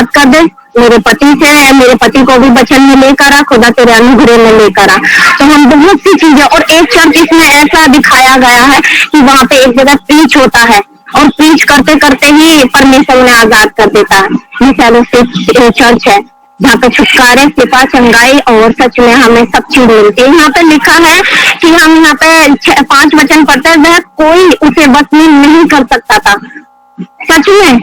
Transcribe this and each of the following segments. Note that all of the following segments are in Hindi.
बात कर दे मेरे पति से, मेरे पति को भी वचन में लेकर आ, खुदा तेरे अनुग्रह में लेकर आ। तो हम बहुत सी चीजें, और एक चर्च इसमें ऐसा दिखाया गया है कि वहां पे एक जगह प्रीच होता है और प्रीच करते करते ही परमेश्वर उन्हें आजाद कर देता है। ये फेलोशिप चर्च है जहाँ पे छुटकारे, सिपा, चंगाई और सच में हमें सब चीज मिलती है। यहाँ पे लिखा है कि हम यहाँ पे 5 वचन पढ़ते हैं, वह कोई उसे बस में नहीं कर सकता था। सच में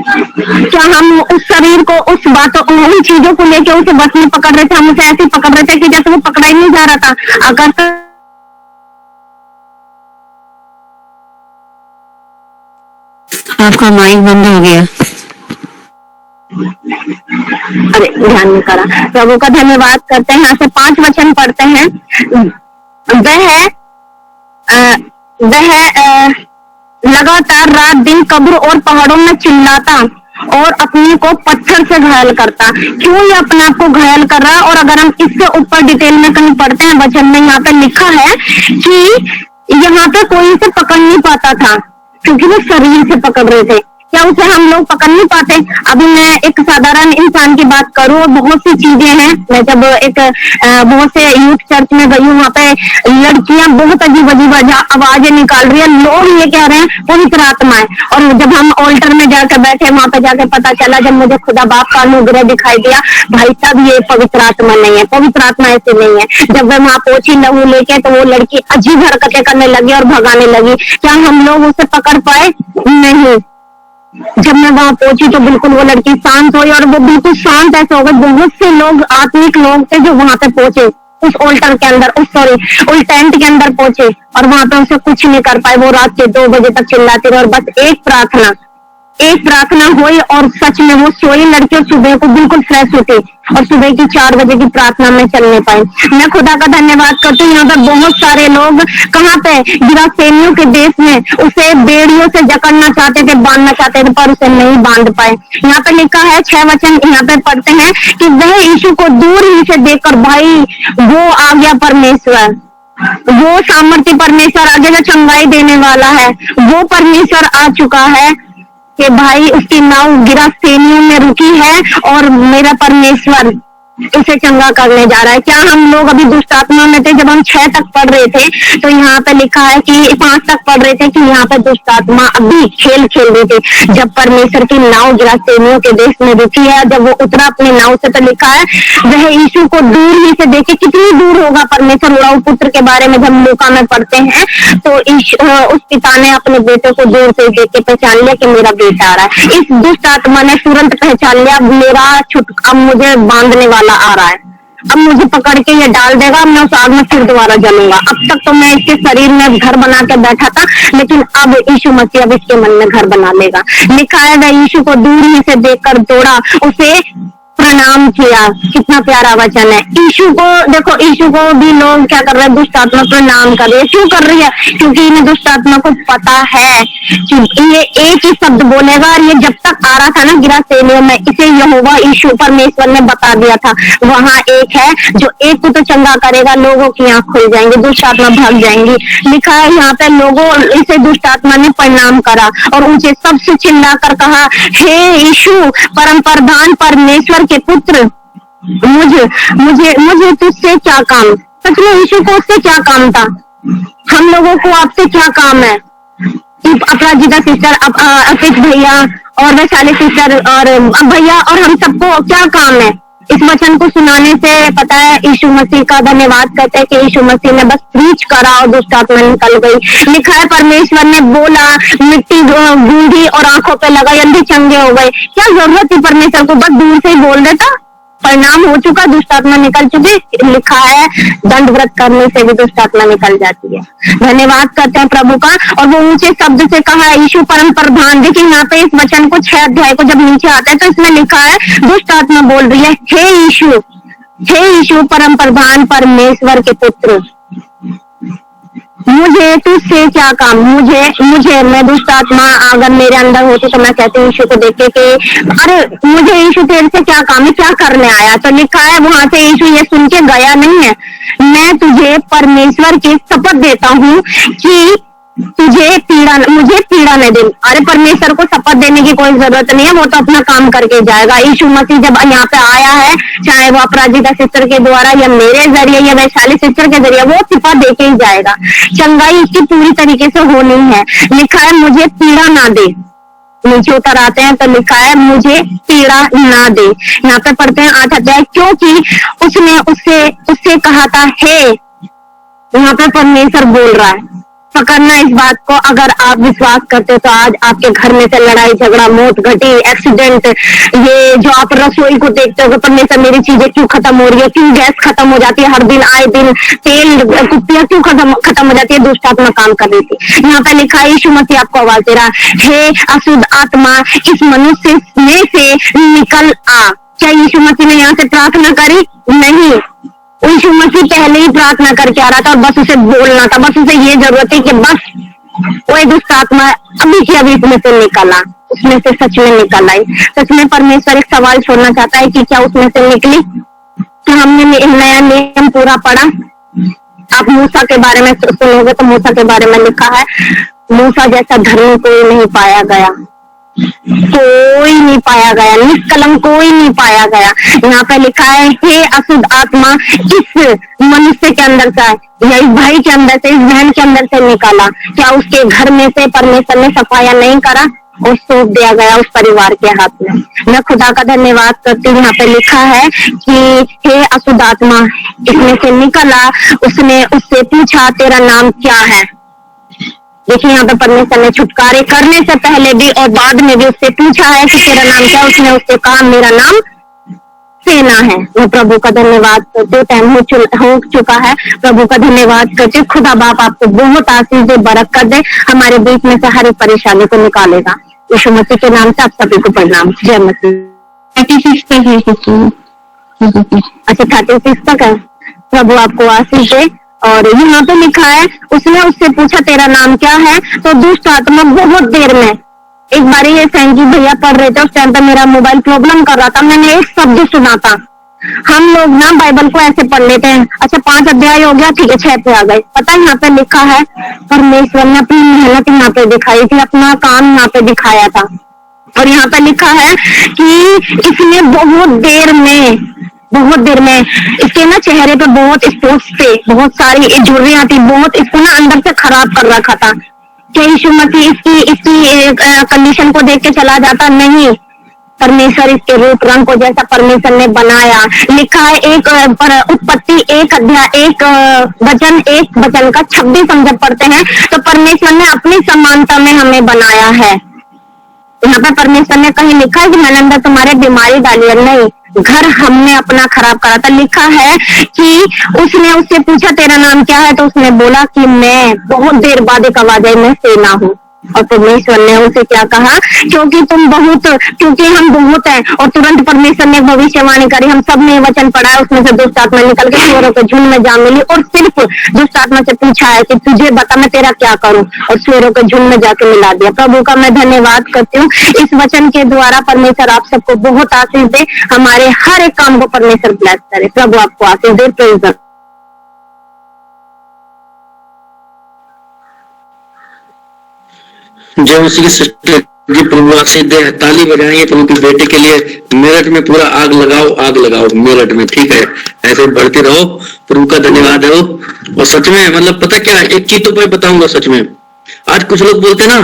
क्या हम उस शरीर को, उस बातों, उन चीजों को लेके उसे बस में पकड़ रहे थे? हम उसे ऐसे पकड़ रहे थे कि जैसे वो पकड़ा ही नहीं जा रहा था। अगर तो आपका माइक बंद हो गया। अरे ध्यान नहीं करा। प्रभु का धन्यवाद करते हैं। यहाँ से 5 वचन पढ़ते हैं। वह लगातार रात दिन कब्र और पहाड़ों में चिल्लाता और अपने को पत्थर से घायल करता। क्यों ये अपने आप को घायल कर रहा है? और अगर हम इससे ऊपर डिटेल में कहीं पढ़ते हैं वचन में, यहाँ पे लिखा है कि यहाँ पे कोई इसे पकड़ नहीं पाता था क्योंकि वो शरीर से पकड़ रहे थे। क्या उसे हम लोग पकड़ नहीं पाते? अभी मैं एक साधारण इंसान की बात करूं, बहुत सी चीजें हैं। मैं जब एक बहुत से यूथ चर्च में गई हूँ, वहाँ पे लड़कियां बहुत अजीब अजीब आवाजें निकाल रही है। लोग ये कह रहे हैं पवित्र आत्मा है। और जब हम ऑल्टर में जाकर बैठे, वहां पे जाके पता चला, जब मुझे खुदा बाप का अनुग्रह दिखाई दिया, भाई साहब ये पवित्र आत्मा नहीं है, पवित्र आत्मा ऐसे नहीं है। जब मैं वहां पहुंची लहू लेके, तो वो लड़की अजीब हरकतें करने लगी और भगाने लगी। क्या हम लोग उसे पकड़ पाए? नहीं। जब मैं वहां पहुंची तो बिल्कुल वो लड़की शांत हुई, और वो बिल्कुल शांत ऐसे हो गए। बहुत से लोग, आत्मिक लोग थे जो वहां पे पहुंचे, उस ऑल्टर के अंदर, उस टेंट के अंदर पहुंचे, और वहां पे उसे कुछ नहीं कर पाए। वो रात के 2 बजे तक चिल्लाते रहे, और बस एक प्रार्थना हुई और सच में वो सोई लड़की और सुबह को बिल्कुल फ्रेश होती और सुबह की 4 बजे की प्रार्थना में चलने पाए। मैं खुदा का धन्यवाद करती हूँ। यहाँ पर बहुत सारे लोग कहाँ पे, गिरासेनियों के देश में उसे बेड़ियों से जकड़ना चाहते थे, बांधना चाहते थे, पर उसे नहीं बांध पाए। यहाँ पे लिखा है 6 वचन यहाँ पे पढ़ते हैं कि वह यीशु को दूर ही से देखकर, भाई वो आ गया परमेश्वर, वो सामर्थ्य परमेश्वर आगे जो चंगाई देने वाला है, वो परमेश्वर आ चुका है कि भाई उसकी नाव गिरासेनियों में रुकी है और मेरा परमेश्वर उसे चंगा करने जा रहा है। क्या हम लोग अभी दुष्ट आत्मा में थे? जब हम 6 तक पढ़ रहे थे तो यहाँ पे लिखा है कि 5 तक पढ़ रहे थे कि यहाँ पे दुष्ट आत्मा अभी खेल खेल रहे थे जब परमेश्वर की नाव गिरासेनियों के देश में रुकी है। जब वो उतरा अपनी नाव से, तो लिखा है वह यीशु को दूर ही से देखे। कितनी दूर होगा परमेश्वर? उड़ाऊ पुत्र के बारे में जब लूका में पढ़ते हैं तो उस पिता ने अपने बेटे को दूर से देख के पहचान लिया कि मेरा बेटा आ रहा है। इस दुष्ट आत्मा ने तुरंत पहचान लिया, मेरा अब मुझे बांधने वाला आ रहा है, अब मुझे पकड़ के ये डाल देगा, मैं उस आग में फिर दोबारा जलूंगा। अब तक तो मैं इसके शरीर में घर बना के बैठा था, लेकिन अब यीशु मसीह अब इसके मन में घर बना लेगा। लिखा है वह यीशु को दूर ही से देखकर दौड़ा, उसे प्रणाम किया। कितना प्यारा वचन है। यीशु को देखो, यीशु को भी लोग क्या कर रहे हैं? दुष्ट आत्मा प्रणाम कर रही है। क्यों कर रही है? क्योंकि इन्हें दुष्ट आत्मा को पता है कि ये एक ही शब्द बोलेगा, और ये जब तक आ रहा था ना गिरासेनियों में, इसे यहोवा यीशु परमेश्वर ने बता दिया था, वहां एक है जो एक को तो चंगा करेगा, लोगों की आंख खुल जाएंगी, दुष्ट आत्मा भाग जाएंगी। लिखा है यहाँ पे लोगों, इसे दुष्ट आत्मा ने प्रणाम करा और ऊंचे सबसे चिल्लाकर कहा, हे यीशु परम प्रधान परमेश्वर के पुत्र, मुझे तुझसे क्या काम? सच में यीशु को उससे क्या काम था? हम लोगों को आपसे क्या काम है? अपराजिता सिस्टर, अर्पित भैया और वैशाली सिस्टर और भैया और हम सबको क्या काम है? इस वचन को सुनाने से पता है यीशु मसीह का धन्यवाद करते हैं कि यीशु मसीह ने बस प्रीच करा और दुष्ट आत्मा निकल गई। लिखा है परमेश्वर ने बोला, मिट्टी गूंदी और आंखों पे लगाई, अंधे चंगे हो गए। क्या जरूरत थी परमेश्वर को? बस दूर से ही बोल देता, परिणाम हो चुका, दुष्ट आत्मा निकल चुकी। लिखा है दंड व्रत करने से भी दुष्ट आत्मा निकल जाती है। धन्यवाद करते हैं प्रभु का। और वो ऊंचे शब्द से कहा, यीशु परम प्रधान। देखिए यहाँ पे इस वचन को 6 अध्याय को जब नीचे आता है तो इसमें लिखा है दुष्ट आत्मा बोल रही है, हे यीशु परम प्रधान परमेश्वर के पुत्र, मुझे तुझसे क्या काम? मुझे मैं दुष्ट आत्मा अगर मेरे अंदर होती तो मैं कहती यीशु को देख के कि अरे मुझे यीशु तेरे से क्या काम है, क्या करने आया? तो लिखा है वहां से यीशु ये सुन के गया नहीं है, मैं तुझे परमेश्वर की शपथ देता हूँ कि मुझे पीड़ा न दे। अरे परमेश्वर को शपथ देने की कोई जरूरत नहीं है, वो तो अपना काम करके जाएगा। यीशु मसीह जब यहाँ पे आया है, चाहे वो अपराजिता सिस्टर के द्वारा या मेरे जरिए या वैशाली सिस्टर के जरिए, वो सिफा देके ही जाएगा। चंगाई इसकी पूरी तरीके से होनी है। लिखा है मुझे पीड़ा ना दे। नीचे उतर आते हैं तो लिखा है मुझे पीड़ा ना दे। यहाँ पे पढ़ते हैं 8 अध्याय, क्योंकि उसने उससे कहा था हे। यहाँ पे परमेश्वर बोल रहा है। पकड़ना इस बात को, अगर आप विश्वास करते तो आज आपके घर में से लड़ाई झगड़ा, मौत घटी, एक्सीडेंट, ये जो आप रसोई को देखते हो परमेश्वर मेरी चीजें क्यों खत्म हो रही है, क्यों गैस खत्म हो जाती है हर दिन, आए दिन तेल कुप्पियां क्यों खत्म हो जाती है, दुष्ट आत्मा काम कर रही थी। यहाँ पे लिखा है यीशु मसीह आपको आवाज दे रहा है, हे अशुद्ध आत्मा इस मनुष्य में से निकल आ। क्या यीशु मसीह ने यहाँ से प्रार्थना करी? नहीं, यीशु मसीह पहले ही प्रार्थना करके आ रहा था और बस उसे बोलना था। बस उसे ये जरूरत है कि बस वो दुष्ट आत्मा अभी की अभी उसमें से निकला, उसमें से सच में निकल आई। सच में परमेश्वर एक सवाल छोड़ना चाहता है कि क्या उसमें से निकली? तो हमने नया नियम पूरा पढ़ा। आप मूसा के बारे में सुनोगे तो मूसा के बारे में लिखा है, मूसा जैसा धर्मी कोई नहीं पाया गया, कोई नहीं पाया गया, निष्कलंक कोई नहीं पाया गया। यहाँ पे लिखा है हे अशुद्ध आत्मा इस मनुष्य के अंदर से या इस भाई के अंदर से, इस बहन के अंदर से निकाला। क्या उसके घर में से परमेश्वर ने सफाया नहीं करा और सौंप दिया गया उस परिवार के हाथ में? मैं खुदा का धन्यवाद करती हूँ। यहाँ पे लिखा है कि हे अशुद्ध आत्मा इसमें से निकला, उसने उससे पूछा तेरा नाम क्या है। देखिए यहाँ पे परमेश्वर ने छुटकारे करने से पहले भी और बाद में भी उससे पूछा है कि तेरा नाम क्या। उसने उससे कहा मेरा नाम सेना है। मैं प्रभु का धन्यवाद करते, टाइम हो चुका है। प्रभु का धन्यवाद करते, खुदा बाप आपको बहुत आशीष दे, बरकत दे, हमारे बीच में से हर एक परेशानी को निकालेगा। यीशु मसीह के नाम से आप सभी को प्रणाम। जय मसीह। 36 तक है। अच्छा 36 तक है। प्रभु आपको आशीष दे। और यहाँ पे लिखा है उसने उससे पूछा तेरा नाम क्या है, तो दुष्ट आत्मा बहुत देर में, एक बार ये सैंजी भैया पढ़ रहे थे, उस टाइम पे मेरा मोबाइल प्रॉब्लम कर रहा था, मैंने एक शब्द सुना था। हम लोग ना बाइबल को ऐसे पढ़ लेते हैं, अच्छा 5 अध्याय हो गया, ठीक है 6 पे आ गए। पता है यहाँ पे लिखा है परमेश्वर ने अपनी मेहनत यहाँ पे दिखाई थी, अपना काम यहाँ पे दिखाया था। और यहाँ पे लिखा है कि इसने बहुत देर में इसके ना चेहरे पे बहुत स्पॉट्स थे, बहुत सारी झुर्रियां थी, बहुत इसको ना अंदर से खराब कर रखा था। क्या यीशु मसीह इसकी कंडीशन को देख के चला जाता? नहीं, परमेश्वर इसके रूप रंग को जैसा परमेश्वर ने बनाया। लिखा है एक उत्पत्ति 1 अध्याय 1 वचन का 26 हम जब पढ़ते हैं तो परमेश्वर ने अपनी समानता में हमें बनाया है। यहाँ पे परमेश्वर ने कहीं लिखा है कि मैंने अंदर तुम्हारे बीमारी डाली है? नहीं, घर हमने अपना खराब करा था। लिखा है कि उसने उससे पूछा तेरा नाम क्या है, तो उसने बोला कि मैं, बहुत देर बाद एक आवाज आई, मैं सेना हूँ। और परमेश्वर ने उसे क्या कहा, क्योंकि हम बहुत हैं। और तुरंत परमेश्वर ने भविष्यवाणी करी, हम सब ने वचन पढ़ा है, उसमें से दुष्ट आत्मा निकल के सुअरों के झुंड में जा मिली और सिर्फ दुष्ट आत्मा से पूछा है कि तुझे बता मैं तेरा क्या करूं, और सुअरों के झुंड में जाके मिला दिया। प्रभु का मैं धन्यवाद करती हूँ। इस वचन के द्वारा परमेश्वर आप सबको बहुत आशीष दे, हमारे हर एक काम को परमेश्वर ब्लेस करे। प्रभु आपको आशीष दे। प्रेज़ द जय मसीह की सिस्टर जी, प्रभु आशीष दे। ताली बजाएंगे प्रभु के बेटे के लिए। मेरठ में पूरा आग लगाओ मेरठ में, ठीक है, ऐसे बढ़ते रहो। प्रभु का धन्यवाद है। और सच में मतलब पता क्या, एक चीज तो मैं बताऊंगा सच में, आज कुछ लोग बोलते ना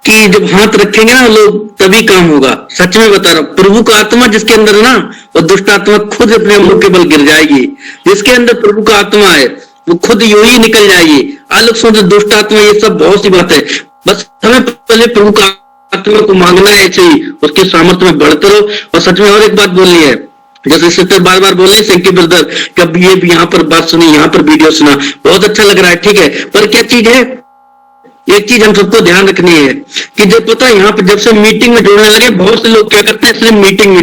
कि जब हाथ रखेंगे ना लोग तभी काम होगा। सच में बता रहा हूँ, प्रभु का आत्मा जिसके अंदर है ना, वो दुष्ट आत्मा खुद अपने मुंह के बल गिर जाएगी। जिसके अंदर प्रभु का आत्मा है वो खुद यूं ही निकल जाएगी। आलोक सुन, दुष्ट आत्मा, ये सब बहुत सी बात है। बस हमें पहले प्रभु का आत्मा को मांगना है, चाहिए उसके सामर्थ्य में बढ़ते रहो। और सच में और एक बात बोलनी है, जैसे सिस्टर बार बार बोल रही है ब्रदर, कब ये भी यहाँ पर बात सुनी, यहाँ पर वीडियो सुना, बहुत अच्छा लग रहा है, ठीक है, पर क्या चीज है, एक चीज हम सबको ध्यान रखनी है कि जब पता है यहाँ पर जब से मीटिंग में जुड़ने लगे, बहुत से लोग क्या करते हैं सिर्फ मीटिंग,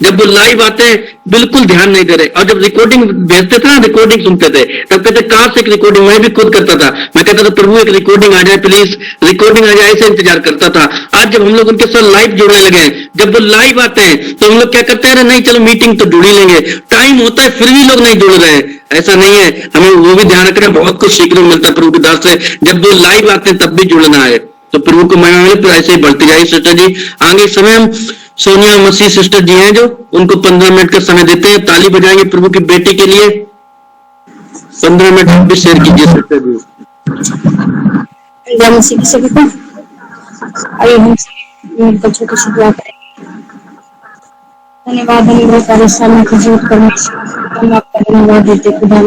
जब वो लाइव आते हैं बिल्कुल ध्यान नहीं दे रहे। और जब रिकॉर्डिंग भेजते थे ना, रिकॉर्डिंग सुनते थे, तब कहते कहाँ से एक रिकॉर्डिंग, मैं भी खुद करता था। मैं कहता था प्रभु एक रिकॉर्डिंग आ जाए प्लीज, रिकॉर्डिंग आ जाए, ऐसे इंतजार करता था। आज जब हम लोग उनके साथ लाइव जुड़ने लगे, जब वो लाइव आते हैं तो हम लोग क्या करते हैं, अरे नहीं चलो मीटिंग तो जुड़ ही लेंगे। टाइम होता है फिर भी लोग नहीं जुड़ रहे हैं। ऐसा नहीं है, हमें वो भी ध्यान रखना, बहुत कुछ सीखने को मिलता है प्रभु की दास से। जब दो लाइव आते हैं तब भी जुड़ना है, तो प्रभु को महिमा मिले, फिर ऐसे ही बढ़ती जाएगी। सिस्टर जी आगे समय हम सोनिया मसीह सिस्टर जी हैं जो उनको 15 मिनट का समय देते हैं, ताली बजाएंगे प्रभु की बेटी के लिए। 15 मिनट आप भी शेयर कीजिए सिस्टर जी। सभी को आइए हम बच्चों को शुरुआत करें। धन्यवाद समय को जीवित परमेश्वर, हम आपका धन्यवाद देते खुदा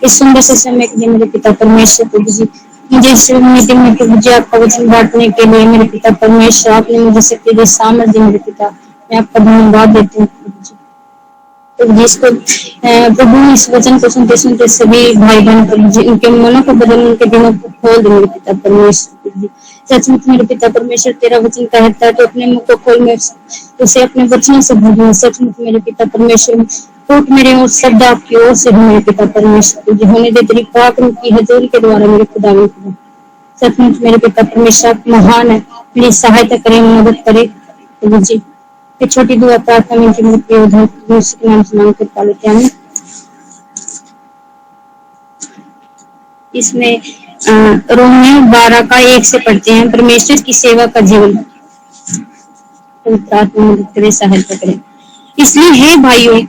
इस सुंदर से समय के लिए मेरे पिता परमेश्वर प्रभु जी, मुझे इस मीटिंग में प्रभु जी आपका वचन बांटने के लिए मेरे पिता परमेश्वर आपने मुझे शक्ति दी, सामर्थ्य दी मेरे पिता, मैं आपका धन्यवाद देती हूँ प्रभु जी। प्रभु जी इसको प्रभु इस वचन को सुनते सुनते सभी भाई बहन प्रभु जी उनके मनों को बदल, उनके दिलों को खोल दे मेरे पिता परमेश्वर प्रभु जी। सचमुच मेरे पिता परमेश्वर तेरा वचन कहता है तो अपने मुख को खोल में उसे अपने वचनों से भर। सचमुच मेरे पिता परमेश्वर टूट मेरे और शब्द आपकी ओर से हो मेरे पिता परमेश्वर जी, होने दे तेरी पाक रूह की हजूरी के द्वारा मेरे खुदा में खुदा। सचमुच मेरे पिता परमेश्वर आप महान है, मेरी सहायता करें, मदद करे प्रभु जी। एक छोटी दुआ प्रार्थना में मेरे प्रिय उधर के नाम से मांग कर पा लेते हैं। इसमें रोमियो 12:1 से पढ़ते हैं, परमेश्वर की सेवा का जीवन प्रार्थना मदद करे, सहायता करें। इसलिए हे भाइयों,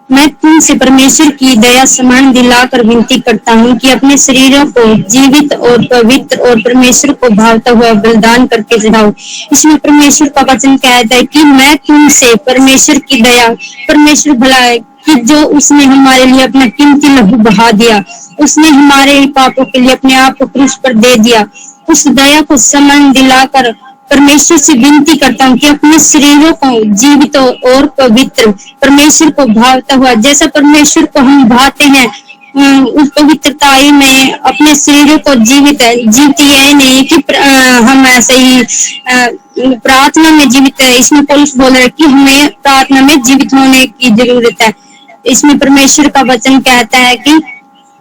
मैं तुमसे परमेश्वर की दया स्मरण दिलाकर विनती करता हूँ कि अपने शरीरों को जीवित और पवित्र और परमेश्वर को भावता हुआ बलिदान करके चढ़ाओ। इसमें परमेश्वर का वचन कहता है कि मैं तुमसे परमेश्वर की दया, परमेश्वर भला है कि जो उसने हमारे लिए अपना कीमती लहू बहा दिया, उसने हमारे पापों के लिए अपने आप को क्रूस पर दे दिया। उस दया को स्मरण दिलाकर परमेश्वर से विनती करता हूँ कि अपने शरीरों को जीवित और पवित्र परमेश्वर को भावता हुआ, जैसा परमेश्वर को हम भाते हैं उस पवित्रताई में अपने शरीरों को जीवित यह नहीं कि हम ऐसे ही प्रार्थना में जीवित है। इसमें पौलुस बोल रहा है कि हमें प्रार्थना में जीवित होने की जरूरत है। इसमें परमेश्वर का वचन कहता है कि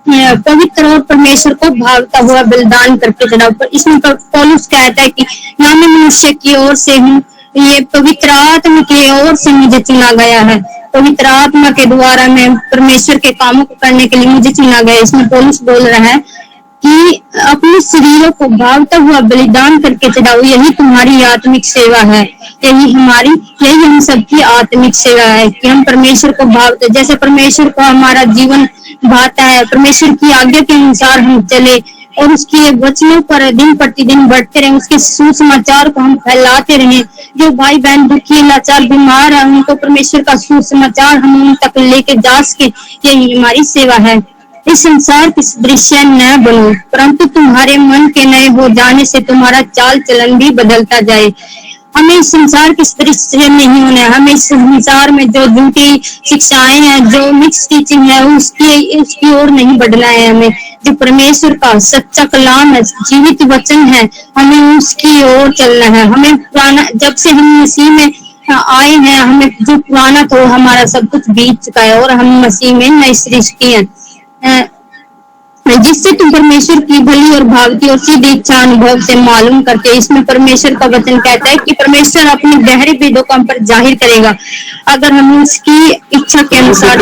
पवित्र और परमेश्वर को भावता हुआ बलिदान करके चढ़ाओ। पर इसमें पौलुस कहता है कि ना मैं मनुष्य की ओर से हूँ, ये पवित्र आत्मा की ओर से मुझे चुना गया है। पवित्र आत्मा के द्वारा मैं परमेश्वर के कामों को करने के लिए मुझे चुना गया। इसमें पौलुस बोल रहा है कि अपने शरीरों को भावता हुआ बलिदान करके चढ़ाओ, यही तुम्हारी आत्मिक सेवा है, यही हम सबकी आत्मिक सेवा है कि हम परमेश्वर को भावते, जैसे परमेश्वर को हमारा जीवन भाता है, परमेश्वर की आज्ञा के अनुसार हम चले और उसके वचनों पर दिन प्रतिदिन बढ़ते रहे, उसके सुसमाचार को हम फैलाते रहे। जो भाई बहन दुखी लाचार बीमार है उनको परमेश्वर का सुसमाचार हम उन तक लेके जा सके, यही हमारी सेवा है। इस संसार के दृश्य न बनो, परंतु तुम्हारे मन के नए हो जाने से तुम्हारा चाल चलन भी बदलता जाए। हमें इस संसार के दृश्य नहीं होना है, हमें इस संसार में जो झूठी शिक्षाएं हैं, जो मिक्स टीचिंग है, उसकी ओर नहीं बढ़ना है। हमें जो परमेश्वर का सच्चा कलाम है, जीवित वचन है, हमें उसकी ओर चलना है। हमें पुराना, जब से हम मसीह में आए हैं, हमें जो पुराना था हमारा सब कुछ बीत चुका है और हम मसीह में नई सृष्टि हैं, जिससे तुम परमेश्वर की भली और भावती और सीधी इच्छा अनुभव से मालूम करते। इसमें परमेश्वर का वचन कहता है कि परमेश्वर अपनी गहरे भेदों को हम पर जाहिर करेगा अगर हम उसकी इच्छा के अनुसार।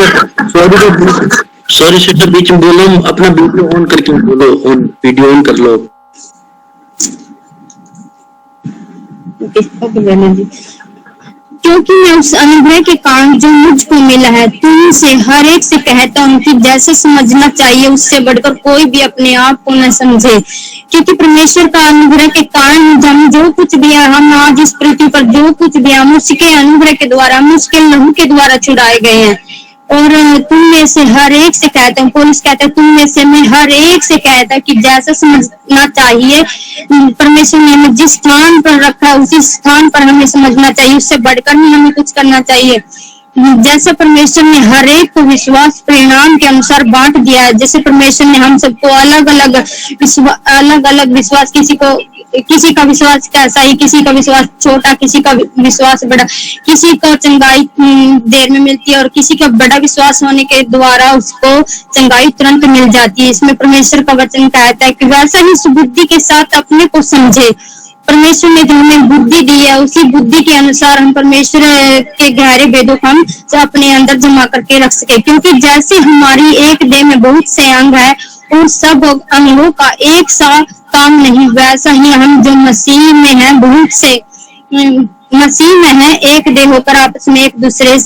सॉरी सिस्टर, बीच में बोलो, अपना वीडियो ऑन करके बोलो, वीडियो ऑन कर लो। ओके जी, क्योंकि मैं उस अनुभव के कारण जो मुझको मिला है तुमसे हर एक से कहता हूँ कि जैसे समझना चाहिए उससे बढ़कर कोई भी अपने आप को न समझे, क्योंकि परमेश्वर का अनुग्रह के कारण हम जो कुछ भी है, हम आज इस पृथ्वी पर जो कुछ भी हम उसके अनुग्रह के द्वारा, हम उसके लहू के द्वारा छुड़ाए गए हैं। और तुम में से हर एक से कहता हूँ, पौलुस कहता है तुम में से मैं हर एक से कहता है कि जैसा समझना चाहिए परमेश्वर ने हमें जिस स्थान पर रखा है उसी स्थान पर हमें समझना चाहिए, उससे बढ़कर नहीं हमें कुछ करना चाहिए। जैसे परमेश्वर ने हर एक को विश्वास परिणाम के अनुसार बांट दिया है, जैसे परमेश्वर ने हम सबको अलग अलग विश्वास, किसी का विश्वास कैसा ही, किसी का विश्वास छोटा, किसी का विश्वास बड़ा, किसी को चंगाई देर में मिलती है और किसी का बड़ा विश्वास होने के द्वारा उसको चंगाई तुरंत मिल जाती है। इसमें परमेश्वर का वचन कहता है कि वैसा ही सुबुद्धि के साथ अपने को समझे परमेश्वर ने जो हमें बुद्धि दी है, उसी बुद्धि के अनुसार हम परमेश्वर के गहरे वेदों को हम अपने अंदर जमा करके रख सके। क्योंकि जैसे हमारी एक देह में बहुत से अंग है और सब अंगों का एक सा काम नहीं, वैसा ही हम जो मसीह में हैं बहुत से मसीह में है एक देह होकर आपस में एक दूसरे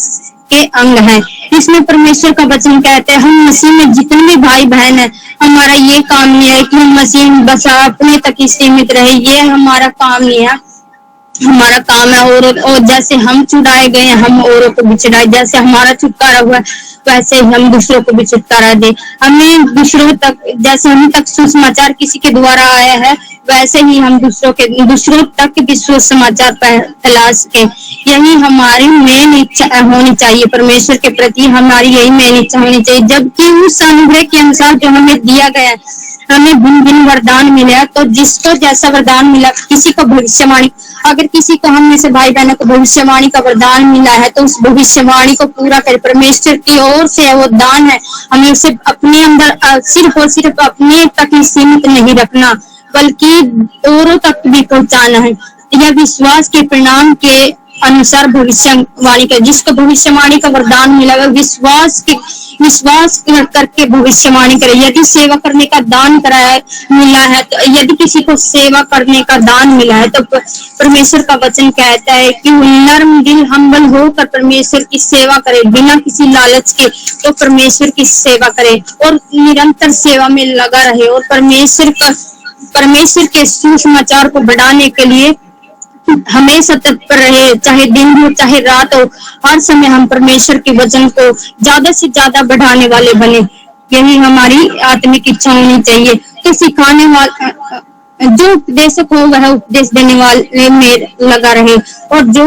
के अंग है। इसमें परमेश्वर का वचन कहते हैं हम मसीह में जितने भी भाई बहन है, हमारा ये काम नहीं है कि हम मसीह में बस अपने तक ही सीमित रहे, ये हमारा काम नहीं है। हमारा काम है और जैसे हम छुड़ाए गए हम औरों को भी छुड़ाए, जैसे हमारा छुटकारा हुआ वैसे ही हम दूसरों को भी छुटकारा दे। हमें दूसरों तक, जैसे हम तक सुसमाचार किसी के द्वारा आया है, वैसे ही हम दूसरों तक भी सुसमाचार फैला सके। यही हमारी मेन इच्छा होनी चाहिए, परमेश्वर के प्रति हमारी यही मेन इच्छा होनी चाहिए। जबकि उस अनुग्रह के अनुसार जो हमें दिया गया है, हमें भिन्न भिन्न वरदान मिला, तो जिसको जैसा वरदान मिला, किसी को भविष्यवाणी, अगर किसी को हम में से भाई बहनों को भविष्यवाणी का वरदान मिला है तो उस भविष्यवाणी को पूरा कर, परमेश्वर की ओर से वो दान है। हमें उसे अपने अंदर सिर्फ और सिर्फ अपने तक ही सीमित नहीं रखना, बल्कि औरों तक भी पहुंचाना है। यह विश्वास के परिणाम के अनुसार भविष्यवाणी का, जिसको भविष्यवाणी का वरदान मिला है विश्वास करके भविष्यवाणी करे। यदि सेवा करने का दान मिला है, तो यदि किसी को सेवा करने का दान मिला है, तो परमेश्वर का वचन कहता है कि नर्म दिल हम्बल होकर परमेश्वर की सेवा करे, बिना किसी लालच के, तो परमेश्वर की सेवा करे और निरंतर सेवा में लगा रहे और परमेश्वर के सुसमाचार को बढ़ाने के लिए हमेशा तत्पर रहे, चाहे दिन हो चाहे रात हो, हर समय हम परमेश्वर के वचन को ज्यादा से ज्यादा बढ़ाने वाले बने। यही हमारी आत्मिक इच्छा होनी चाहिए। तो सिखाने वाला जो उपदेशक हो वह उपदेश देने वाले में लगा रहे, और जो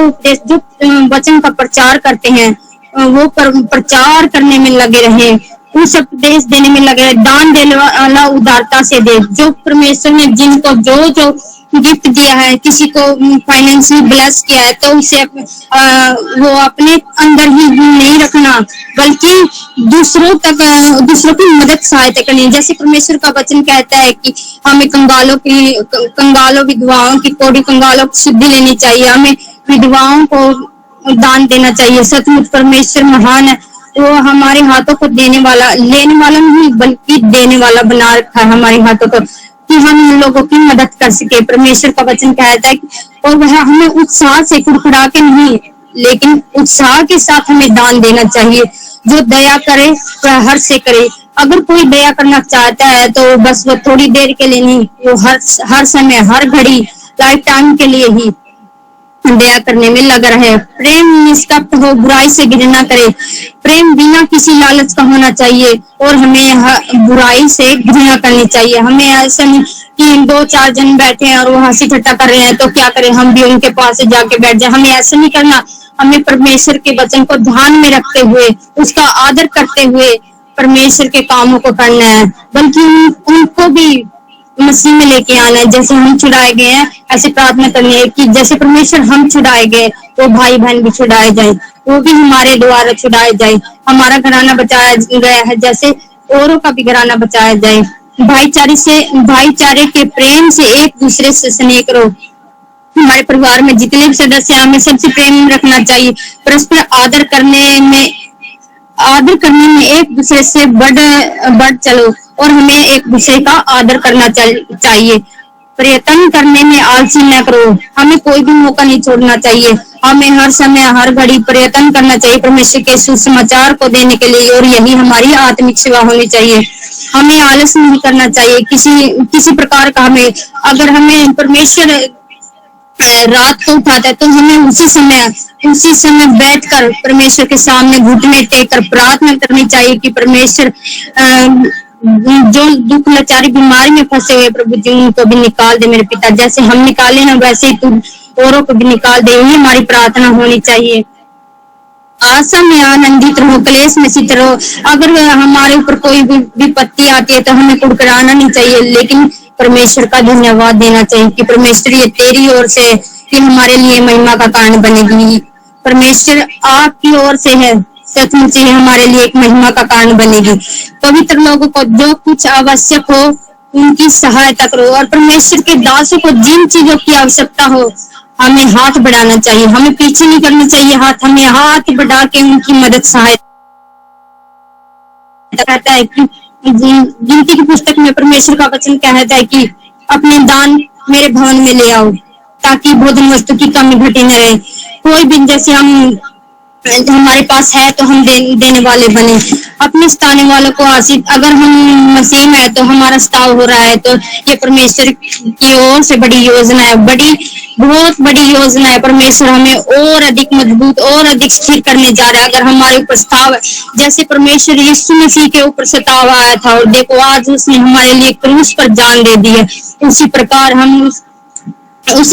वचन का प्रचार करते हैं वो प्रचार करने में लगे रहे, उस उपदेश देने में लगे रहे। दान देने वाला उदारता से दे। जो परमेश्वर ने जिनको जो गिफ्ट दिया है, किसी को फाइनेंशियल ब्लेस किया है, तो उसे वो अपने अंदर ही नहीं रखना, बल्कि दूसरों की मदद सहायता करनी। जैसे परमेश्वर का वचन कहता है कि हमें कंगालों विधवाओं की, कोढ़ी कंगालों की शुद्धि लेनी चाहिए, हमें विधवाओं को दान देना चाहिए। सचमुच परमेश्वर महान है, वो हमारे हाथों को लेने वाला नहीं बल्कि देने वाला बना रखा है हमारे हाथों को, कि हम लोगों की मदद कर सके। परमेश्वर का वचन कहता है और वह हमें उत्साह से कुड़कुड़ा के नहीं, लेकिन उत्साह के साथ हमें दान देना चाहिए। जो दया करे वह हर से करे। अगर कोई दया करना चाहता है तो बस वो थोड़ी देर के लिए नहीं, वो हर समय, हर घड़ी, लाइफ टाइम के लिए ही दया करने में लगा रहे। प्रेम निष्कपट हो, बुराई से घृणा करे। प्रेम बिना किसी लालच का होना चाहिए और हमें बुराई से घृणा करनी चाहिए। हमें ऐसा नहीं कि 2-4 जन बैठे हैं और वो हंसी ठट्टा कर रहे हैं तो क्या करें, हम भी उनके पास जाके बैठ जाए। हमें ऐसा नहीं करना। हमें परमेश्वर के वचन को ध्यान में रखते हुए, उसका आदर करते हुए परमेश्वर के कामों को करना है, बल्कि उनको भी मसीह में लेके आना है। जैसे हम छुड़ाए गए हैं, ऐसे प्रार्थना करनी है कि जैसे परमेश्वर हम छुड़ाए गए, वो भाई बहन भी छुड़ाए जाए, वो भी हमारे द्वारा छुड़ाए जाए। हमारा घराना बचाया गया है, जैसे औरों का भी घराना बचाया जाए। भाईचारे के प्रेम से एक दूसरे से स्नेह करो। हमारे परिवार में जितने भी सदस्य हैं, हमें सबसे प्रेम रखना चाहिए। परस्पर आदर करने में एक दूसरे से बढ़ चलो और हमें एक दूसरे का आदर करना चाहिए। प्रयत्न करने में आलसी न करो। हमें कोई भी मौका नहीं छोड़ना चाहिए। हमें हर समय, हर घड़ी प्रयत्न करना चाहिए परमेश्वर के सुसमाचार को देने के लिए, और यही हमारी आत्मिक सेवा होनी चाहिए। हमें आलस नहीं करना चाहिए किसी प्रकार का। अगर हमें परमेश्वर रात को उठाता है तो हमें उसी समय बैठकर परमेश्वर के सामने घुटने टेक कर प्रार्थना करनी चाहिए कि परमेश्वर जो दुख, लाचारी, बीमारी में फंसे हुए प्रभु जी उनको भी निकाल दे मेरे पिता। जैसे हम निकाले ना वैसे ही तू औरों को भी निकाल दे। यही हमारी प्रार्थना होनी चाहिए। आशा में आनंदित रहो, क्लेश में स्थिर रहो। अगर हमारे ऊपर कोई विपत्ति आती है तो हमें कुड़कुड़ाना नहीं चाहिए, लेकिन परमेश्वर का धन्यवाद देना चाहिए कि परमेश्वर ये तेरी ओर से कि हमारे लिए महिमा का कारण बनेगी। परमेश्वर आपकी ओर से है, सचमुच ही हमारे लिए एक महिमा का कारण बनेगी। पवित्र लोगों को जो कुछ आवश्यक हो उनकी सहायता करो। और परमेश्वर के दासों को जिन चीजों की आवश्यकता हो हमें हाथ बढ़ाना चाहिए, हमें पीछे नहीं करना चाहिए हाथ, हमें हाथ बढ़ा के उनकी मदद सहायता कहता है कि गिनती की पुस्तक में परमेश्वर का वचन कहता है कि अपने दान मेरे भवन में ले आओ ताकि भोजन वस्तु की कमी घटी न रहे। कोई भी जैसे हमारे पास है तो हम देने वाले बने, अपने सताने वालों को आशीष। अगर हम मसीह में है तो हमारा सताव हो रहा है तो ये परमेश्वर की ओर से बड़ी योजना है, बहुत बड़ी योजना है। परमेश्वर हमें और अधिक मजबूत और अधिक स्थिर करने जा रहा है। अगर हमारे ऊपर सताव है, जैसे परमेश्वर यीशु मसीह के ऊपर सताव आया था और देखो आज उसने हमारे लिए क्रूस पर जान दे दी है, उसी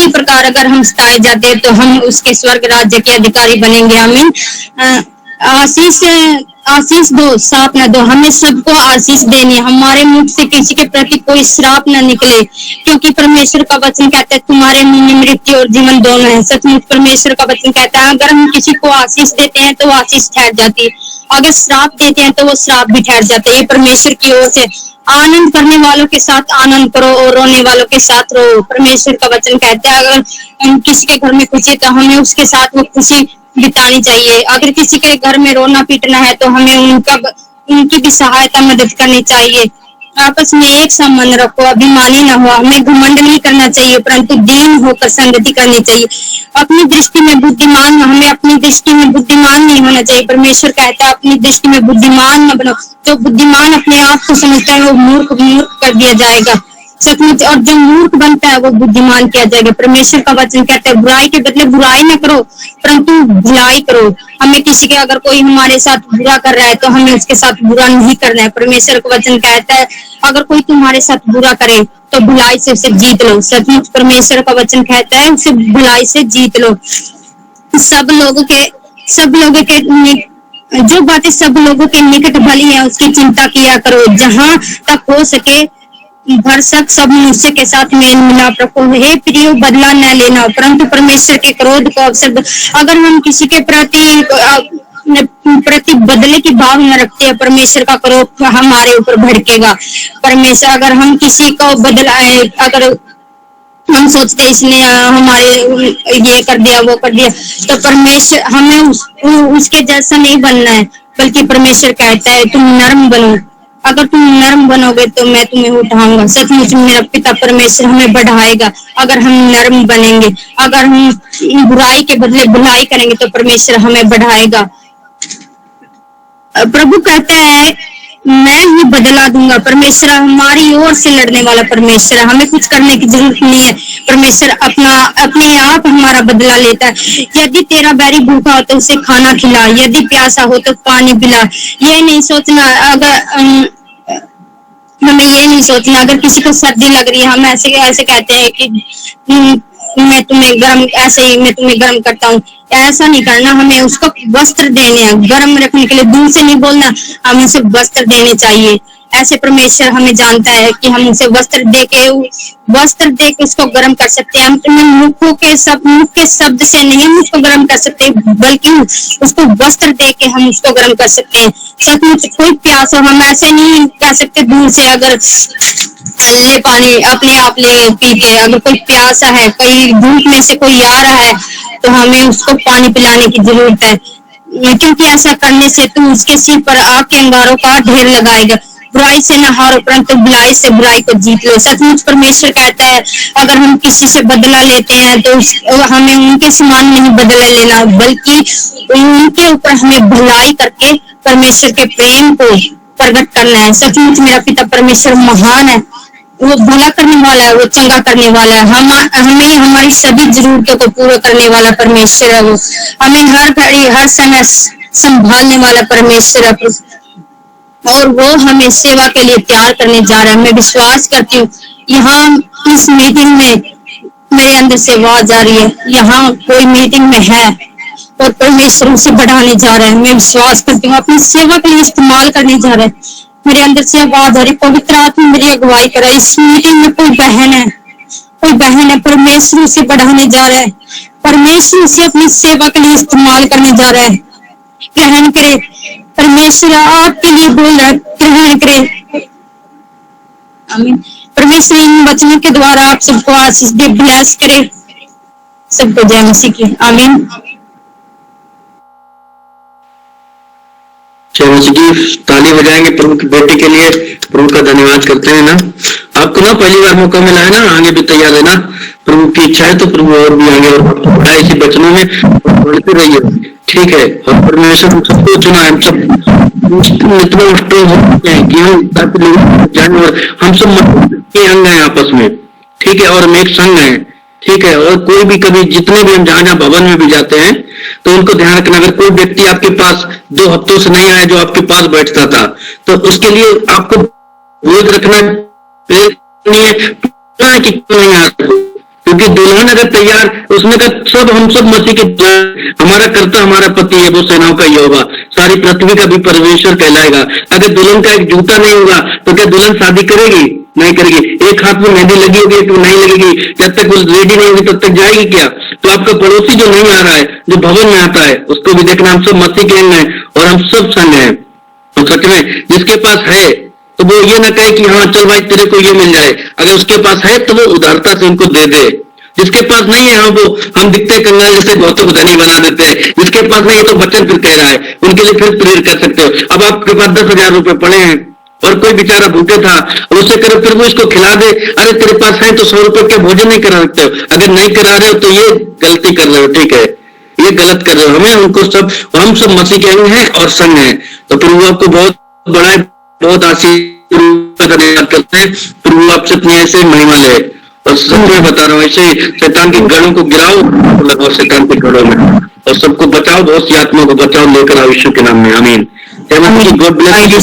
प्रकार अगर हम सताए जाते हैं तो हम उसके स्वर्ग राज्य के अधिकारी बनेंगे। आमीन। आशीष दो, श्राप न दो। हमें सबको आशीष देनी है, हमारे मुख से किसी के प्रति कोई श्राप न निकले, क्योंकि परमेश्वर का वचन कहता है तुम्हारे मुंह में मृत्यु और जीवन दोनों है। सचमुच परमेश्वर का वचन कहता है अगर हम किसी को आशीष देते हैं तो वो आशीष ठहर जाती है, अगर श्राप देते हैं तो वो श्राप भी ठहर जाते हैं। ये परमेश्वर की ओर से। आनंद करने वालों के साथ आनंद करो और रोने वालों के साथ रो। परमेश्वर का वचन कहता है अगर किसी के घर में खुशी तो हमें उसके साथ वो खुशी बितानी चाहिए। अगर किसी के घर में रोना पीटना है तो हमें उनकी भी सहायता मदद करनी चाहिए। आपस में एक सा मन रखो, अभिमानी न हो। हमें घमंड नहीं करना चाहिए परंतु दीन होकर संगति करनी चाहिए। अपनी दृष्टि में बुद्धिमान, हमें अपनी दृष्टि में बुद्धिमान नहीं होना चाहिए। परमेश्वर कहता है अपनी दृष्टि में बुद्धिमान न बनो। जो बुद्धिमान अपने आप को समझता है वो मूर्ख कर दिया जाएगा। सचमुच। और जो मूर्ख बनता है वो बुद्धिमान किया जाएगा। परमेश्वर का वचन कहता है बुराई के बदले बुराई न करो परंतु भलाई करो। हमें किसी के अगर कोई हमारे साथ बुरा कर रहा है तो हमें उसके साथ बुरा नहीं करना है। परमेश्वर का वचन कहता है अगर कोई तुम्हारे साथ बुरा करे तो भलाई से उसे जीत लो। सचमुच परमेश्वर का वचन कहता है उसे भलाई से जीत लो। सब लोगों के जो बातें सब लोगों के निकट भली है उसकी चिंता किया करो। जहां तक हो सके भरसक सब मनुष्य के साथ मेल मिलाप रखो। हे प्रियो, बदला न लेना परंतु परमेश्वर के क्रोध को अवसर दो। अगर हम किसी के प्रति बदले की भाव न रखते हैं परमेश्वर का क्रोध हमारे ऊपर भड़केगा। परमेश्वर अगर हम किसी को बदलाए, अगर हम सोचते इसने हमारे ये कर दिया वो कर दिया तो परमेश्वर हमें उसके जैसा नहीं बनना है, बल्कि परमेश्वर कहता है तुम नर्म बनो। अगर तुम नर्म बनोगे तो मैं तुम्हें उठाऊंगा। सचमुच मेरा पिता परमेश्वर हमें बढ़ाएगा अगर हम नर्म बनेंगे। अगर हम बुराई के बदले भलाई करेंगे तो परमेश्वर हमें बढ़ाएगा। प्रभु कहता है मैं ही बदला दूंगा। परमेश्वर हमारी ओर से लड़ने वाला परमेश्वर है, हमें कुछ करने की जरूरत नहीं है। परमेश्वर अपने आप हमारा बदला लेता है। यदि तेरा बैरी भूखा हो तो उसे खाना खिला, यदि प्यासा हो तो पानी पिला। ये नहीं सोचना हमें ये नहीं सोचना अगर किसी को सर्दी लग रही है हम ऐसे कहते हैं कि मैं तुम्हें गर्म करता हूँ। ऐसा नहीं करना, हमें उसको वस्त्र देने हैं। गर्म रखने के लिए दूर से नहीं बोलना, हमें उसे वस्त्र देने चाहिए। ऐसे परमेश्वर हमें जानता है कि हम उसे वस्त्र दे के उसको गर्म कर सकते हैं। हम तुम्हें मुख के शब्द से नहीं उसको गर्म कर सकते, बल्कि उसको वस्त्र दे के हम उसको गर्म कर सकते हैं। सचमुच कोई प्यास हो हम ऐसे नहीं कह सकते दूर से अगर ले पानी अपने आप ले पी के। अगर कोई प्यासा है, कोई धूप में से कोई आ रहा है तो हमें उसको पानी पिलाने की जरूरत है, क्योंकि ऐसा करने से तू उसके सिर पर आग के अंगारों का ढेर लगाएगा। बुराई से न हारो परंतु भलाई से बुराई को जीत लो। सचमुच परमेश्वर कहता है अगर हम किसी से बदला लेते हैं तो हमें उनके समान नहीं बदला लेना, बल्कि उनके ऊपर हमें भलाई करके परमेश्वर के प्रेम को प्रकट करना है। सचमुच मेरा पिता परमेश्वर महान है, वो भला करने वाला है, वो चंगा करने वाला है। हमें हमारी सभी जरूरतों को पूरा करने वाला परमेश्वर है। वो हमें हर घड़ी हर समय संभालने वाला परमेश्वर है और वो हमें सेवा के लिए तैयार करने जा रहा है। मैं विश्वास करती हूँ यहाँ इस मीटिंग में मेरे अंदर से आवाज आ रही है, यहाँ कोई मीटिंग में है और परमेश्वर उसे बढ़ाने जा रहा है। मैं विश्वास करती हूँ अपनी सेवा के लिए इस्तेमाल करने जा रहा है। मेरे अंदर से आवाज आ रही, पवित्र आत्मा मेरी अगुवाई करे। इस मीटिंग में कोई बहन है, परमेश्वर उसे बढ़ाने जा रहा है। परमेश्वर उसे अपनी सेवा के लिए इस्तेमाल करने जा रहा है। ग्रहण करे, परमेश्वर आपके लिए बोल रहा है, ग्रहण करे। आमीन। परमेश्वर इन वचनों के द्वारा आप सबको आशीष दे, ब्लेस करे। सबको जय मसीह की, आमीन। जय मसीह की। ताली बजाएंगे प्रभु की बेटे के लिए, प्रभु का धन्यवाद करते हैं ना। आपको ना पहली बार मौका मिला है ना, आगे भी तैयार है ना। प्रभु की इच्छा है तो प्रभु और भी आगे और इसी वचनों में बढ़ते रहिए, ठीक है। और परमेश्वर हम सबको चुना है, हम सब इतना स्ट्रॉन्ग हो चुके हैं कि हम ताकि लोग जाने, और हम सब मसीह के अंग हैं आपस में, ठीक है। और हम एक संग है, ठीक है। और कोई भी कभी जितने भी हम जहां जहां भवन में भी जाते हैं तो उनको ध्यान रखना, अगर कोई व्यक्ति आपके पास 2 हफ्तों से नहीं आया जो आपके पास बैठता था, तो उसके लिए आपको बोझ रखना नहीं है कि क्यों नहीं आ रहा, क्योंकि दुल्हन अगर तैयार, उसने कहा सब हम सब मसीह के, हमारा कर्ता हमारा पति है, वो सेनाओं का यहोवा, सारी पृथ्वी का भी परमेश्वर कहलाएगा। अगर दुल्हन का एक जूता नहीं होगा तो क्या दुल्हन शादी करेगी? नहीं करेगी। एक हाथ में मेहंदी लगी होगी तो नहीं लगेगी, जब तक वो रेडी नहीं होगी तब तक जाएगी क्या? तो आपका पड़ोसी जो नहीं आ रहा है, जो भवन में आता है, उसको भी देखना। हम सब मसीह के अंग हैं और हम सब संग हैं। तो सच में जिसके पास है तो वो ये ना कहे कि हाँ चल भाई तेरे को ये मिल जाए, अगर उसके पास है तो वो उदारता से उनको दे दे। जिसके पास नहीं है, हाँ वो हम दिखते कंगाल जैसे बहुतों को धनी बना देते हैं। जिसके पास नहीं है तो वचन फिर कह रहा है, उनके लिए फिर प्रेरित कर सकते हो। अब आपके पास 10,000 रुपए पड़े हैं और कोई बेचारा भूखे था, उससे करो फिर वो इसको खिला दे, अरे तेरे पास है तो 100 रुपए के भोजन नहीं करा सकते हो। अगर नहीं करा रहे हो तो ये गलती कर रहे हो, ठीक है, ये गलत कर रहे हो। हमें उनको सब, हम सब मसीह के अंग हैं और संग हैं। तो प्रभु आपको बहुत बड़ा, बहुत आशीष धन्यवाद करते हैं। प्रभु आपसे अपनी ऐसे महिमा ले, और सब मैं बता रहा हूँ, ऐसे शैतान के गढ़ों को गिराओ, लगाओ शैतान के गढ़ों में, और सबको बचाओ, बहुत सी आत्मा को बचाओ, लेकर आओ यीशु के नाम में, आमीन। God bless you.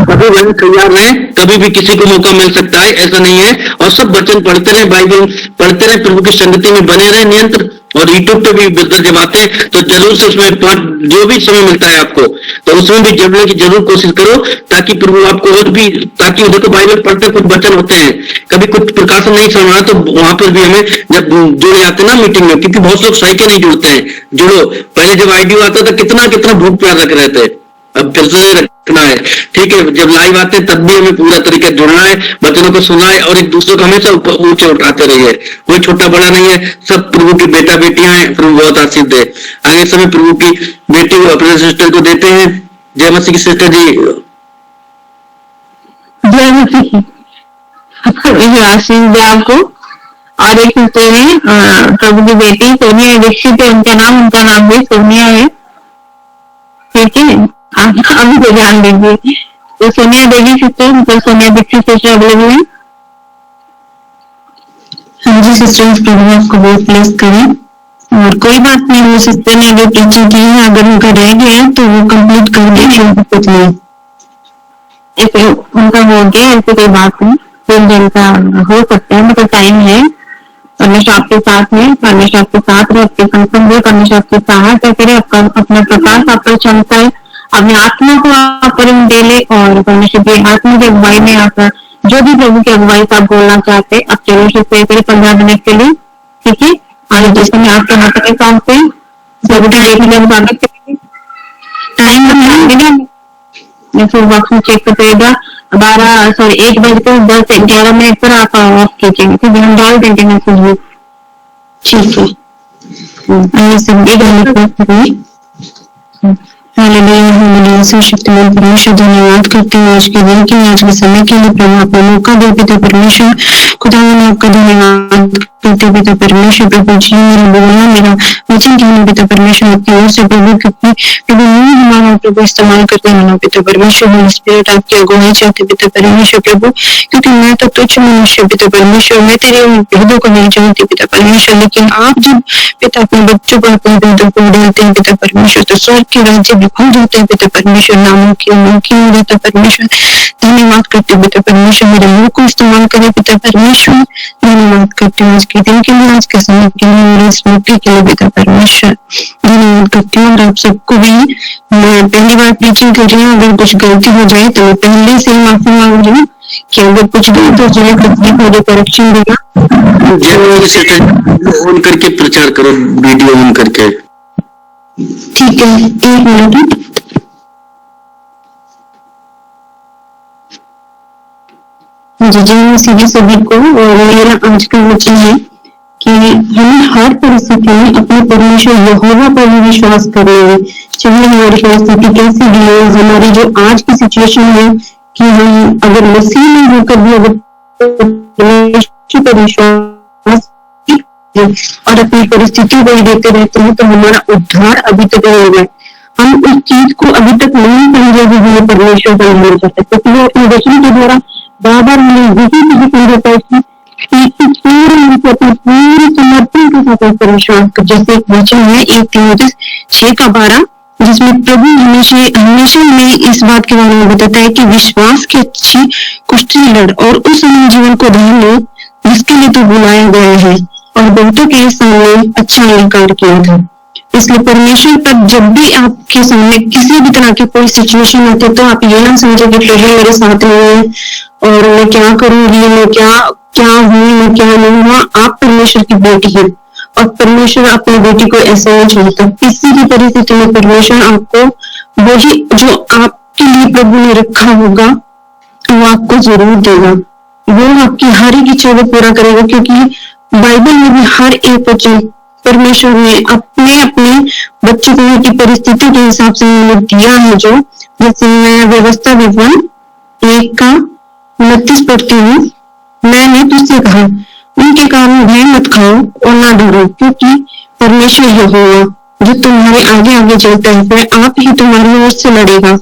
कभी वही तैयार रहे, कभी भी किसी को मौका मिल सकता है, ऐसा नहीं है। और सब वचन पढ़ते रहे, बाइबल पढ़ते रहे, प्रभु की संगति में बने रहे नियंत्र। और यूट्यूब पे भी बिल्कुल जब आते हैं तो जरूर से उसमें जो भी समय मिलता है आपको, तो उसमें भी जुड़ने की जरूर कोशिश करो, ताकि प्रभु आपको और भी, ताकि उधर को बाइबल पढ़ते कुछ वचन होते हैं, कभी कुछ प्रकाशन नहीं समझ तो वहां पर भी हमें जब जुड़ जाते ना मीटिंग में, क्योंकि बहुत लोग सही के नहीं जुड़ते हैं। जुड़ो, पहले जब आईडियो आता था कितना कितना भूख प्यार रख रहे थे, अब फिर से रखना है, ठीक है। जब लाइव आते हैं तब भी हमें पूरा तरीके जुड़ना है, बच्चों को सुना है, और एक दूसरे को हमेशा ऊंचे उठाते रहिए। कोई छोटा बड़ा नहीं है, सब प्रभु की बेटा बेटियां हैं। प्रभु बहुत आशीष दे। आगे समय प्रभु की बेटी को, अपने सिस्टर को देते हैं। जय मसीह की सिस्टर जी। जय मसीह की, आशीष दे आपको। और एक सिस्टर है, प्रभु की बेटी सोनिया दीक्षित है, उनका नाम भी सोनिया है, ठीक है। आप अभी को ध्यान दीजिए। तो सोनिया देवी सिस्टर, मतलब सोनिया दीक्षित सिस्टर अवेलेबल है। हाँ जी सिस्टर, प्रभु आपको बहुत ब्लेस करें। और कोई बात नहीं, वो सिस्टर ने जो टीचिंग की है, अगर उनका रह गया तो वो कंप्लीट कर देंगे, कुछ नहीं, ऐसे उनका हो गया, ऐसे कोई बात नहीं, कोई दिन का हो सकता है, मतलब टाइम है। परमेश्वर आपके साथ में, परमेश्वर आपके साथ रहे, आपके संग है, परमेश्वर आपकी सहायता करे, आपका अपना प्रकाश आप पर चमका है, अपने आत्मा को आप पर दे ले, और परमेश्वर की आत्मा की अगुवाई में आकर जो भी प्रभु की अगुवाई से आप बोलना चाहते हैं, आप चलो से प्रे करें 15 मिनट के लिए, ठीक है। और जिस समय आपके हाथ के काम पे प्रभु की देखने के स्वागत करेंगे, टाइम बताएंगे, फिर बॉक्स में चेक करेगा 1 बजकर 10-11 मिनट पर आप ऑफ कीजिएगा, फिर हम डाल देंगे मैसेज, ठीक है। सब हालेलुया हालेलुया। सर्वशक्तिमान परमेश्वर धन्यवाद करते हैं आज के दिन के, आज के समय के लिए। प्रभु आपको मौका दे पिता परमेश्वर, खुदावन आपका धन्यवाद करते पिता परमेश्वर। प्रभु जी मेरा बोलना, मेरा वचन कहना पिता परमेश्वर आपकी ओर से प्रभु, क्योंकि प्रभु हमारा प्रभु इस्तेमाल करते रहना पिता परमेश्वर। होली स्पिरिट आपकी अगुवाई चाहते पिता परमेश्वर प्रभु, क्योंकि मैं तो तुच्छ मनुष्य पिता परमेश्वर, मैं तेरे भेदों को नहीं जानती पिता परमेश्वर, लेकिन आप जब पिता अपने बच्चों को अपने भेदों को डालते हैं पिता परमेश्वर, तो स्वर्ग के राज्य भी खुल जाते हैं पिता परमेश्वर। नामुमकिन मुमकिन हो जाता परमेश्वर। धन्यवाद करते पिता परमेश्वर, मेरे मुंह को इस्तेमाल करे पिता परमेश्वर। धन्यवाद करते हैं आज के दिन के लिए, आज के समय के लिए, मेरी स्मृति के लिए पिता परमेश्वर। धन्यवाद करती हूँ। और आप सबको भी, मैं पहली बार प्रीचिंग कर रही हूँ, अगर कुछ गलती हो जाए तो मैं पहले से ही माफी मांग रही हूँ कि अगर कुछ गलत हो जाए तकलीफ हो जाए, करेक्शन देगा। ऑन करके प्रचार करो, वीडियो ऑन करके, ठीक है। 1 मिनट। जी जी सीधी सभी को। और मेरा आज का वचन है कि हमें हर परिस्थिति में अपने परमेश्वर यहोवा पर भी विश्वास करना है, चाहे हमारी परिस्थिति कैसी भी हो। हमारी जो आज की सिचुएशन है कि हम अगर मसीह में होकर भी अगर परमेश्वर पर विश्वास और अपनी परिस्थितियों को ही देखते रहते हैं तो हमारा उद्धार अभी तक नहीं हुआ। हम उस चीज को अभी तक नहीं समझे भी हमें परमेश्वर पर होना चाहते, क्योंकि वो अपने वचन के द्वारा बार बार हमें यही नहीं समझाता है कि पूरे मन से अपने पूरे समर्पण के साथ पर विश्वास कर। जैसे एक वचन है 1 तीमुथियुस 6:12, जिसमें प्रभु हमेशा में इस बात के बारे में बताता है कि विश्वास की अच्छी कुश्ती लड़ और उस जीवन को ध्यान लो जिसके लिए तो बुलाया गया है और बहुतों के सामने अच्छा अंगीकार किया था। इसलिए परमेश्वर पर जब भी आपके सामने किसी भी तरह की कोई सिचुएशन आती है तो आप ये ना समझे कि प्रभु मेरे साथ नहीं है और मैं क्या करूंगी, मैं क्या हूँ, मैं क्या नहीं हूँ। आप परमेश्वर की बेटी है और परमेश्वर अपनी बेटी को ऐसा नहीं चाहता। किसी भी परिस्थिति में परमेश्वर आपको वही जो आपके लिए प्रभु ने रखा होगा वो आपको जरूर देगा। वो आपकी हर एक इच्छा को पूरा करेगा, क्योंकि बाइबल में भी हर एक वचन परमेश्वर ने अपने अपने बच्चों को उनकी परिस्थिति के हिसाब से उन्होंने दिया है। जो जैसे मैं व्यवस्था विवरण 1:29 पढ़ती हूँ, मैंने तुझसे कहा उनके कारण भय मत खाओ और ना डरो, क्योंकि परमेश्वर यहोवा जो तुम्हारे आगे आगे चलता है वह आप ही तुम्हारी ओर से लड़ेगा।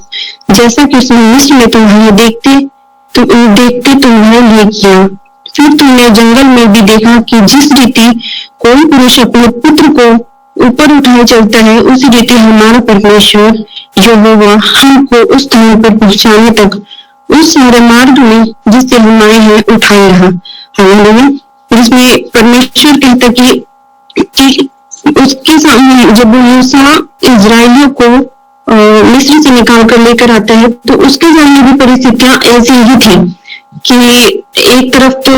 जैसा कि उसने मिस्र में तुम्हारे देखते तुम्हारे लिए किया। फिर तुमने जंगल में भी देखा कि जिस रीति कोई पुरुष अपने पुत्र को ऊपर उठाए चलता है, उसी रीति हमारा परमेश्वर यहोवा हमको उस स्थान पर पहुंचाने तक उस सारे मार्ग में जिससे हम आए हैं उठाए रहा। हालेलुया। जिसमें परमेश्वर कहता कि उसके सामने जब मूसा इजराइलियों को मिस्र से निकाल कर लेकर आता है तो उसके सामने भी परिस्थितियां ऐसी ही थी कि एक तरफ तो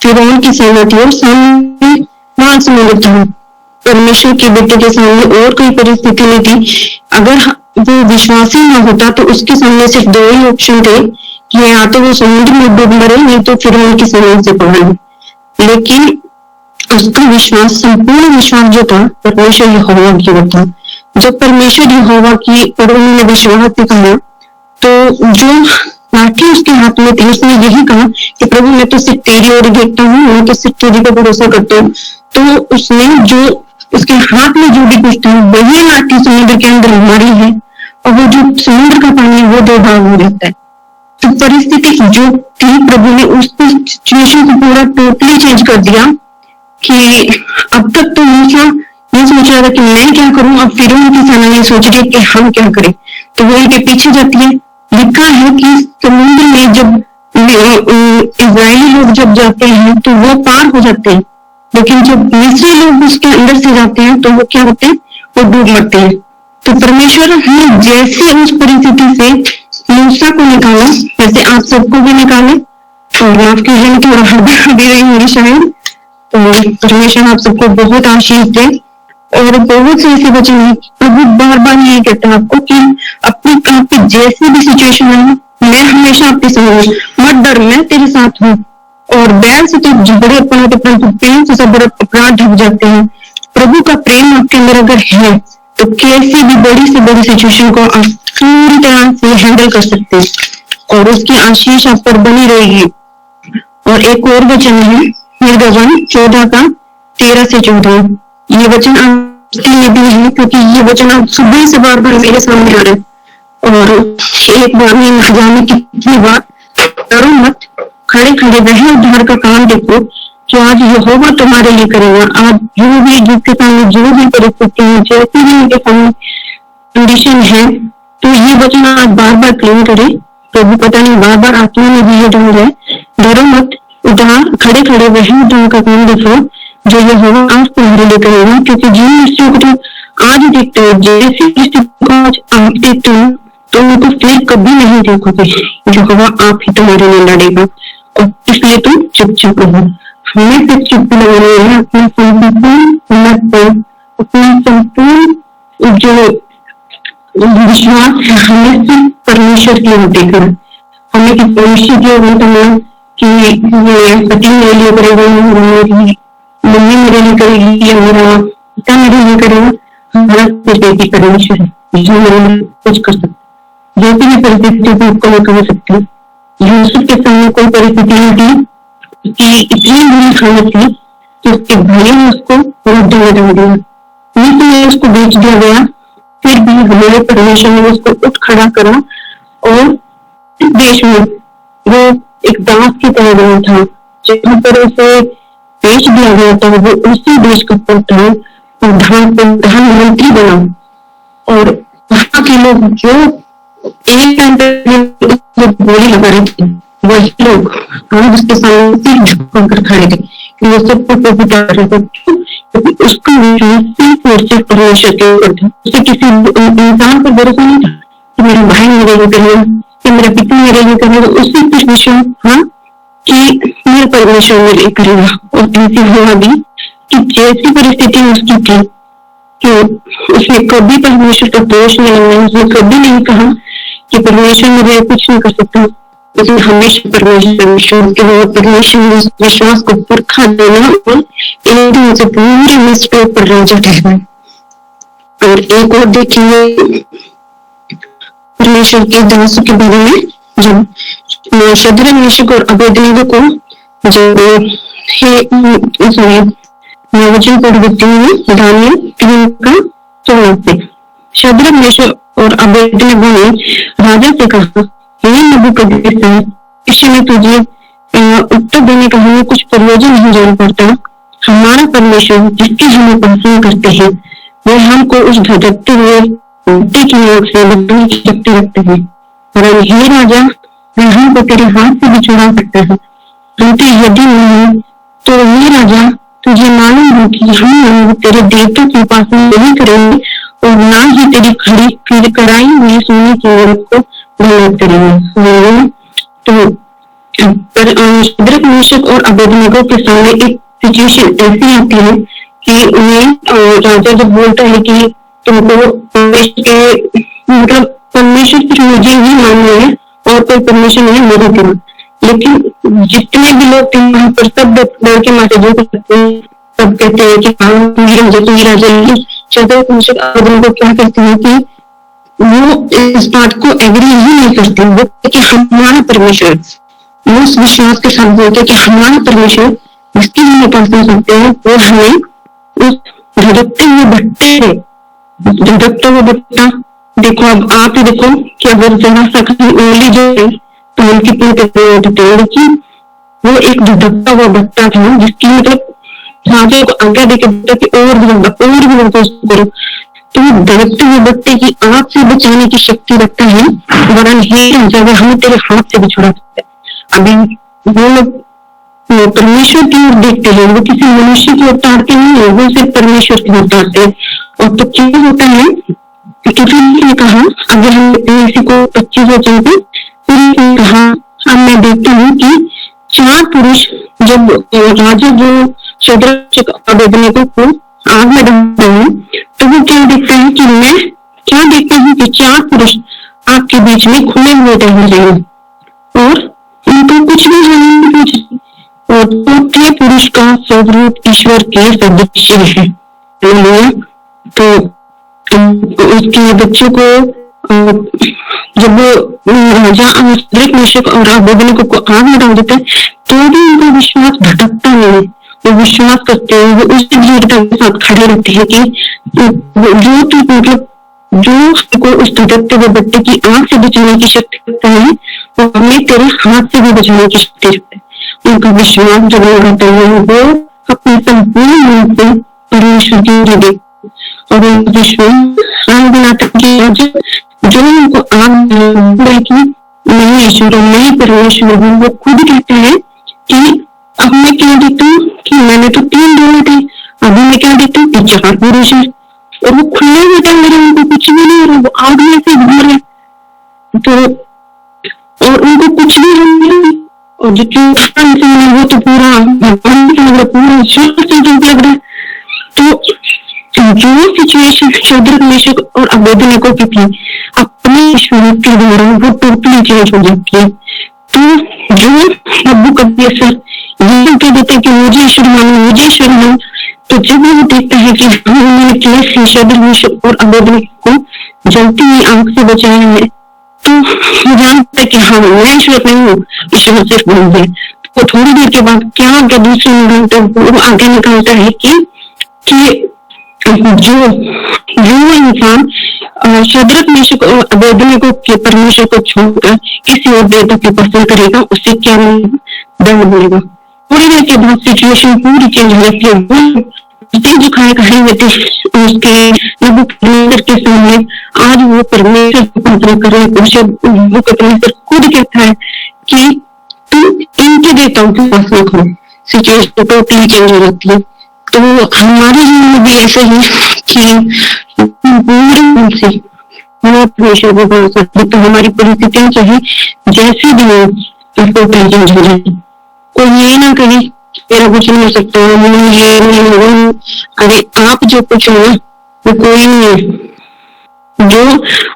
फिरौन की सेना थी और सामने वहां समुद्र था। परमेश्वर के बेटे के सामने और कोई परिस्थिति नहीं थी। अगर वो विश्वासी न होता तो उसके सामने सिर्फ 2 ही ऑप्शन थे कि या तो वो समुद्र में डूब मरे, नहीं तो फिरौन की सेना से पकड़े। लेकिन उसका विश्वास, संपूर्ण विश्वास जो था परमेश्वर यहोवा की ओर था। जब परमेश्वर यहोवा की पर उन्होंने विश्वास दिखाया तो जो लाठी उसके हाथ में थी उसने यही कहा कि प्रभु मैं तो सिर्फ तेरी ओर देखता हूँ, मैं तो सिर्फ तेरी पर भरोसा करता हूँ। तो उसने जो उसके हाथ में जो भी कुछ था वही लाठी समुद्र के अंदर मारी है और वो जो समुद्र का पानी है वो 2 भाग हो जाता है। तो परिस्थिति जो थी प्रभु ने उस सिचुएशन को पूरा टोटली चेंज कर दिया कि अब तक तो मूसा ये सोच रहा था कि मैं क्या करूं, अब फिरौन की सेना ये सोच रही है कि हम क्या करें। तो वो इनके पीछे जाती है। लिखा है कि समुद्र में जब इजरायली लोग जब जाते हैं तो वो पार हो जाते हैं, लेकिन जब मिस्री लोग उसके अंदर से जाते हैं तो वो क्या होते हैं, वो डूब मरते हैं। तो परमेश्वर ने जैसे उस परिस्थिति से मूसा को निकाला वैसे आप सबको भी निकाले। और माफ कीजिए थोड़ा हड़बड़ा दे रही हूँ शायद। तो परमेश्वर आप सबको बहुत आशीष दे। और बहुत से ऐसे वचन है प्रभु बार बार ये कहता है आपको कि आपकी जैसी भी सिचुएशन है मैं हमेशा आपके संग हूँ, मत डर, मैं तेरे साथ हूँ। और बैल से तो बड़े प्रेम से सब बड़े अपराध ढक जाते हैं। प्रभु का प्रेम आपके अंदर अगर है तो कैसी भी बड़ी से बड़ी सिचुएशन को आप पूरी तरह से हैंडल कर सकते हैं और उसकी आशीष आप पर बनी रहेगी। और एक और वचन है निर्गमन 14:13-14। ये वचन आपके लिए भी है क्योंकि ये वचन आप सुबह से बार बार मेरे सामने आ रहे हैं और एक बार में न जाने कितनी बार। डरो मत, खड़े खड़े वह उद्धार का काम देखो कि आज यहोवा तुम्हारे लिए करेगा। आज जो भी जिसके सामने जो भी परिस्थिति है, जैसी भी उनके सामने कंडीशन है, तो ये वचन आज बार बार क्लेम करे। प्रभु पता नहीं बार बार आत्मा में भी ये ढंग है। डरो मत, उद्धार खड़े खड़े वह उद्धार का काम देखो जो यहोवा आज तुम्हारे लिए करेगा। क्योंकि जिन दृष्टियों को तुम आज देखते हो, जैसी दृष्टि को आज आप देखते हो तो उनको फिर कभी नहीं देखोगे। यहोवा आप ही तुम्हारे लिए लड़ेगा और इसलिए तुम चुपचाप रहो। हमें सिर्फ चुप लगाना है, अपना संपूर्ण अपना संपूर्ण जो विश्वास है हमें सिर्फ परमेश्वर की ओर देखना। हमें परमेश्वर की ओर कि ये पति मेरे लिए करेगा, मेरी मम्मी मेरे लिए करेगी, या मेरा पिता मेरे लिए करेगा। हमारा बेटी परमेश्वर है जो मेरे लिए कुछ कर सकता है, जो भी परिस्थिति थी उसको मैं कर सकती हूँ। यूसुफ के सामने कोई परिस्थिति नहीं थी कि इतनी बुरी हालत थी कि उसके भाई ने उसको रद्द में डाल दिया, इसलिए उसको बेच दिया गया। फिर भी हमारे परमेश्वर ने उसको उठ खड़ा करा और देश में वो एक दास की तरह गया था, जहाँ पर उसे बेच दिया गया था वो उसी देश का प्रधान प्रधानमंत्री बना। और वहाँ के लोग जो एक टाइम पर गोली लगा रहे थे, वही लोग आज उसके सामने सिर झुकाकर खड़े थे कि वो सबको प्रभुता कर रहे थे, क्योंकि उसका विश्वास सिर्फ और सिर्फ परमेश्वर के ऊपर था। उसे किसी इंसान पर भरोसा नहीं था कि मेरा भाई मेरे लिए करेगा, कि मेरा पिता मेरे लिए करेगा। उसे कुछ विश्वास था कि मेरा परमेश्वर मेरे लिए करेगा। और ऐसी हुआ भी कि जैसी परिस्थिति उसकी थी कि उसने कभी परमेश्वर का दोष नहीं लगाया, उसने कभी नहीं कहा कि परमेश्वर मेरे कुछ नहीं कर सकता। उसने हमेशा परमेश्वर पर विश्वास किया, परमेश्वर विश्वास को परखा देना और एक दिन से पूरे मिस्र पर राजा ठहराया। और एक और देखिए परमेश्वर के दासों के बारे में, जब शद्रक मेशक और अबेदनेगो को जब वचन पढ़ देती हूँ दानियल 3 का 16 से। शद्रक मेशक और अबेदनेगो ने राजा से कहा, हे नबूकदनेस्सर, इस समय तुझे उत्तर देने का हमें कुछ प्रयोजन नहीं जान पड़ता। हमारा परमेश्वर जिसकी हम उपासना करते हैं वह हमको उस धधकते हुए मिट्टी की आग से बचाने की शक्ति रखते हैं। और हे राजा, वह हमको तेरे हाथ से भी छुड़ा सकता है, परंतु यदि नहीं तो हे राजा, तुझे मालूम हो कि हम तेरे देवता की उपासना नहीं करेंगे और ना ही तेरी खड़ी कराई हुई सोने की मूरत को धन्यवाद करेंगे। तो शद्रक मेशक और अबेदनेगो के सामने एक सिचुएशन ऐसी आती है कि उन्हें राजा जब बोलता है कि तुमको परमेश्वर के मतलब परमेश्वर सिर्फ मुझे ही मानना है और कोई परमेश्वर नहीं मेरे दिल। लेकिन जितने भी लोग थे वहां पर सब डर के मारे जो करते हैं, सब कहते हैं कि हाँ तू ही राजा। लेकिन शद्रक मेशक अबेदनेगो क्या कहते हैं कि वो इस बात को एग्री ही नहीं करते। वो कि हमारा परमेश्वर, वो उस विश्वास के साथ बोलते कि हमारा परमेश्वर जिसकी हम उपासना करते हैं वो हमें उस धड़कते हुए भट्टे है, धड़कता हुआ भट्टा। देखो अब आप ही देखो कि अगर जरा सा कहीं उंगली जो है तो हम कितने होते हैं, लेकिन वो एक धड़कता हुआ भट्टा था जिसकी मतलब राजा को आज्ञा देके बोलता कि और भी करो। तो धड़कते हुए भट्टे की आग से बचाने की शक्ति रखता है, वरन हे राजा वो हमें तेरे हाथ से भी छुड़ा सकता है। अभी वो लोग परमेश्वर की ओर देखते हैं, वो किसी मनुष्य की ओर ताड़ते नहीं है, वो सिर्फ परमेश्वर की ओर ताड़ते हैं। और तो क्या होता है कि फिर कहा, अगर हम इसी को 25 वचन पे फिर कहा, अब मैं देखता हूँ कि 4 पुरुष जब राजा जो शद्रक अबेदनेगो को आग में डालते हैं तो वो क्या देखता है कि मैं क्या देखता हूँ कि 4 पुरुष आग के बीच में खुले हुए टहल रहे हैं और उनको कुछ भी नहीं पूछती। और चौथे पुरुष का स्वरूप ईश्वर के सदृश है। तो उसके बच्चों को जब राजा शद्रक मेशक और अबेदनेगो को आग में डाल देता है तो भी उनका विश्वास भटकता नहीं है। वो विश्वास करते हैं, वो उस दृढ़ता के साथ खड़े रहते हैं कि जो उस धड़कते हुए भट्टे की आग से बचाने की शक्ति रखता है वो हमें तेरे हाथ से भी बचाने की शक्ति रखता है। उनका विश्वास जब लगाता है वो अपने संपूर्ण मन से परमेश्वर की ओर देखते और उनका विश्वास आग बनाता है कि जो उनको आग कि नहीं ईश्वर नहीं परमेश्वर हूँ, वो खुद कहता है कि अब मैं क्या देखता हूँ कि मैंने तो 3 डोले थे, अभी मैं क्या देखता हूँ कि 4 पुरुष है और वो खुले हुए थे, मेरे उनको कुछ भी नहीं हो रहा, वो आग में से घूम रहे तो और उनको कुछ भी नहीं। और जो वो तो पूरा भगवान से लग रहा, पूरा ईश्वर से लग रहा है। तो जो सिचुएशन शद्रक मेशक और अबेदनेगो की थी अपने ईश्वर के द्वारा वो टोटली चेंज हो जाती है। तो जो अबू कबीर सर ये कह देते कि मुझे ईश्वर मानो, मुझे ईश्वर मानो, तो जब वो देखता है कि उन्होंने कैसे शद्र और अबोध को जलती हुई आंख से बचाया है, तो वो जानता है कि हाँ मैं ईश्वर नहीं हूँ, ईश्वर सिर्फ बन है। तो थोड़ी देर के बाद क्या दूसरे निकलते वो आगे निकलता है कि जो इंसान शद्रक मेशक और अबेदनी को परमेश्वर को छोड़कर किसी और देवता की पसंद करेगा, उससे क्या मिलेगा? दंड मिलेगा। थोड़ी देर के बाद सिचुएशन पूरी चेंज हो जाती है। जो खाए हुए थे उसके नबूकदनेस्सर के सामने आज वो परमेश्वर को प्रार्थना कर रहे हैं। नबूकदनेस्सर खुद कहता है कि तुम इनके देवताओं की उपासना करो। सिचुएशन टोटली चेंज हो जाती है। तो हमारे जीवन में भी ऐसे ही कि पूरे मन से परमेश्वर को भरोसा करें, तो हमारी परिस्थितियां चाहे जैसी भी हो टोटली चेंज हो जाए। कोई ये ना करे मेरा कुछ नहीं हो सकता, ये नहीं होगा। अरे आप जो कुछ हो वो कोई नहीं है। जो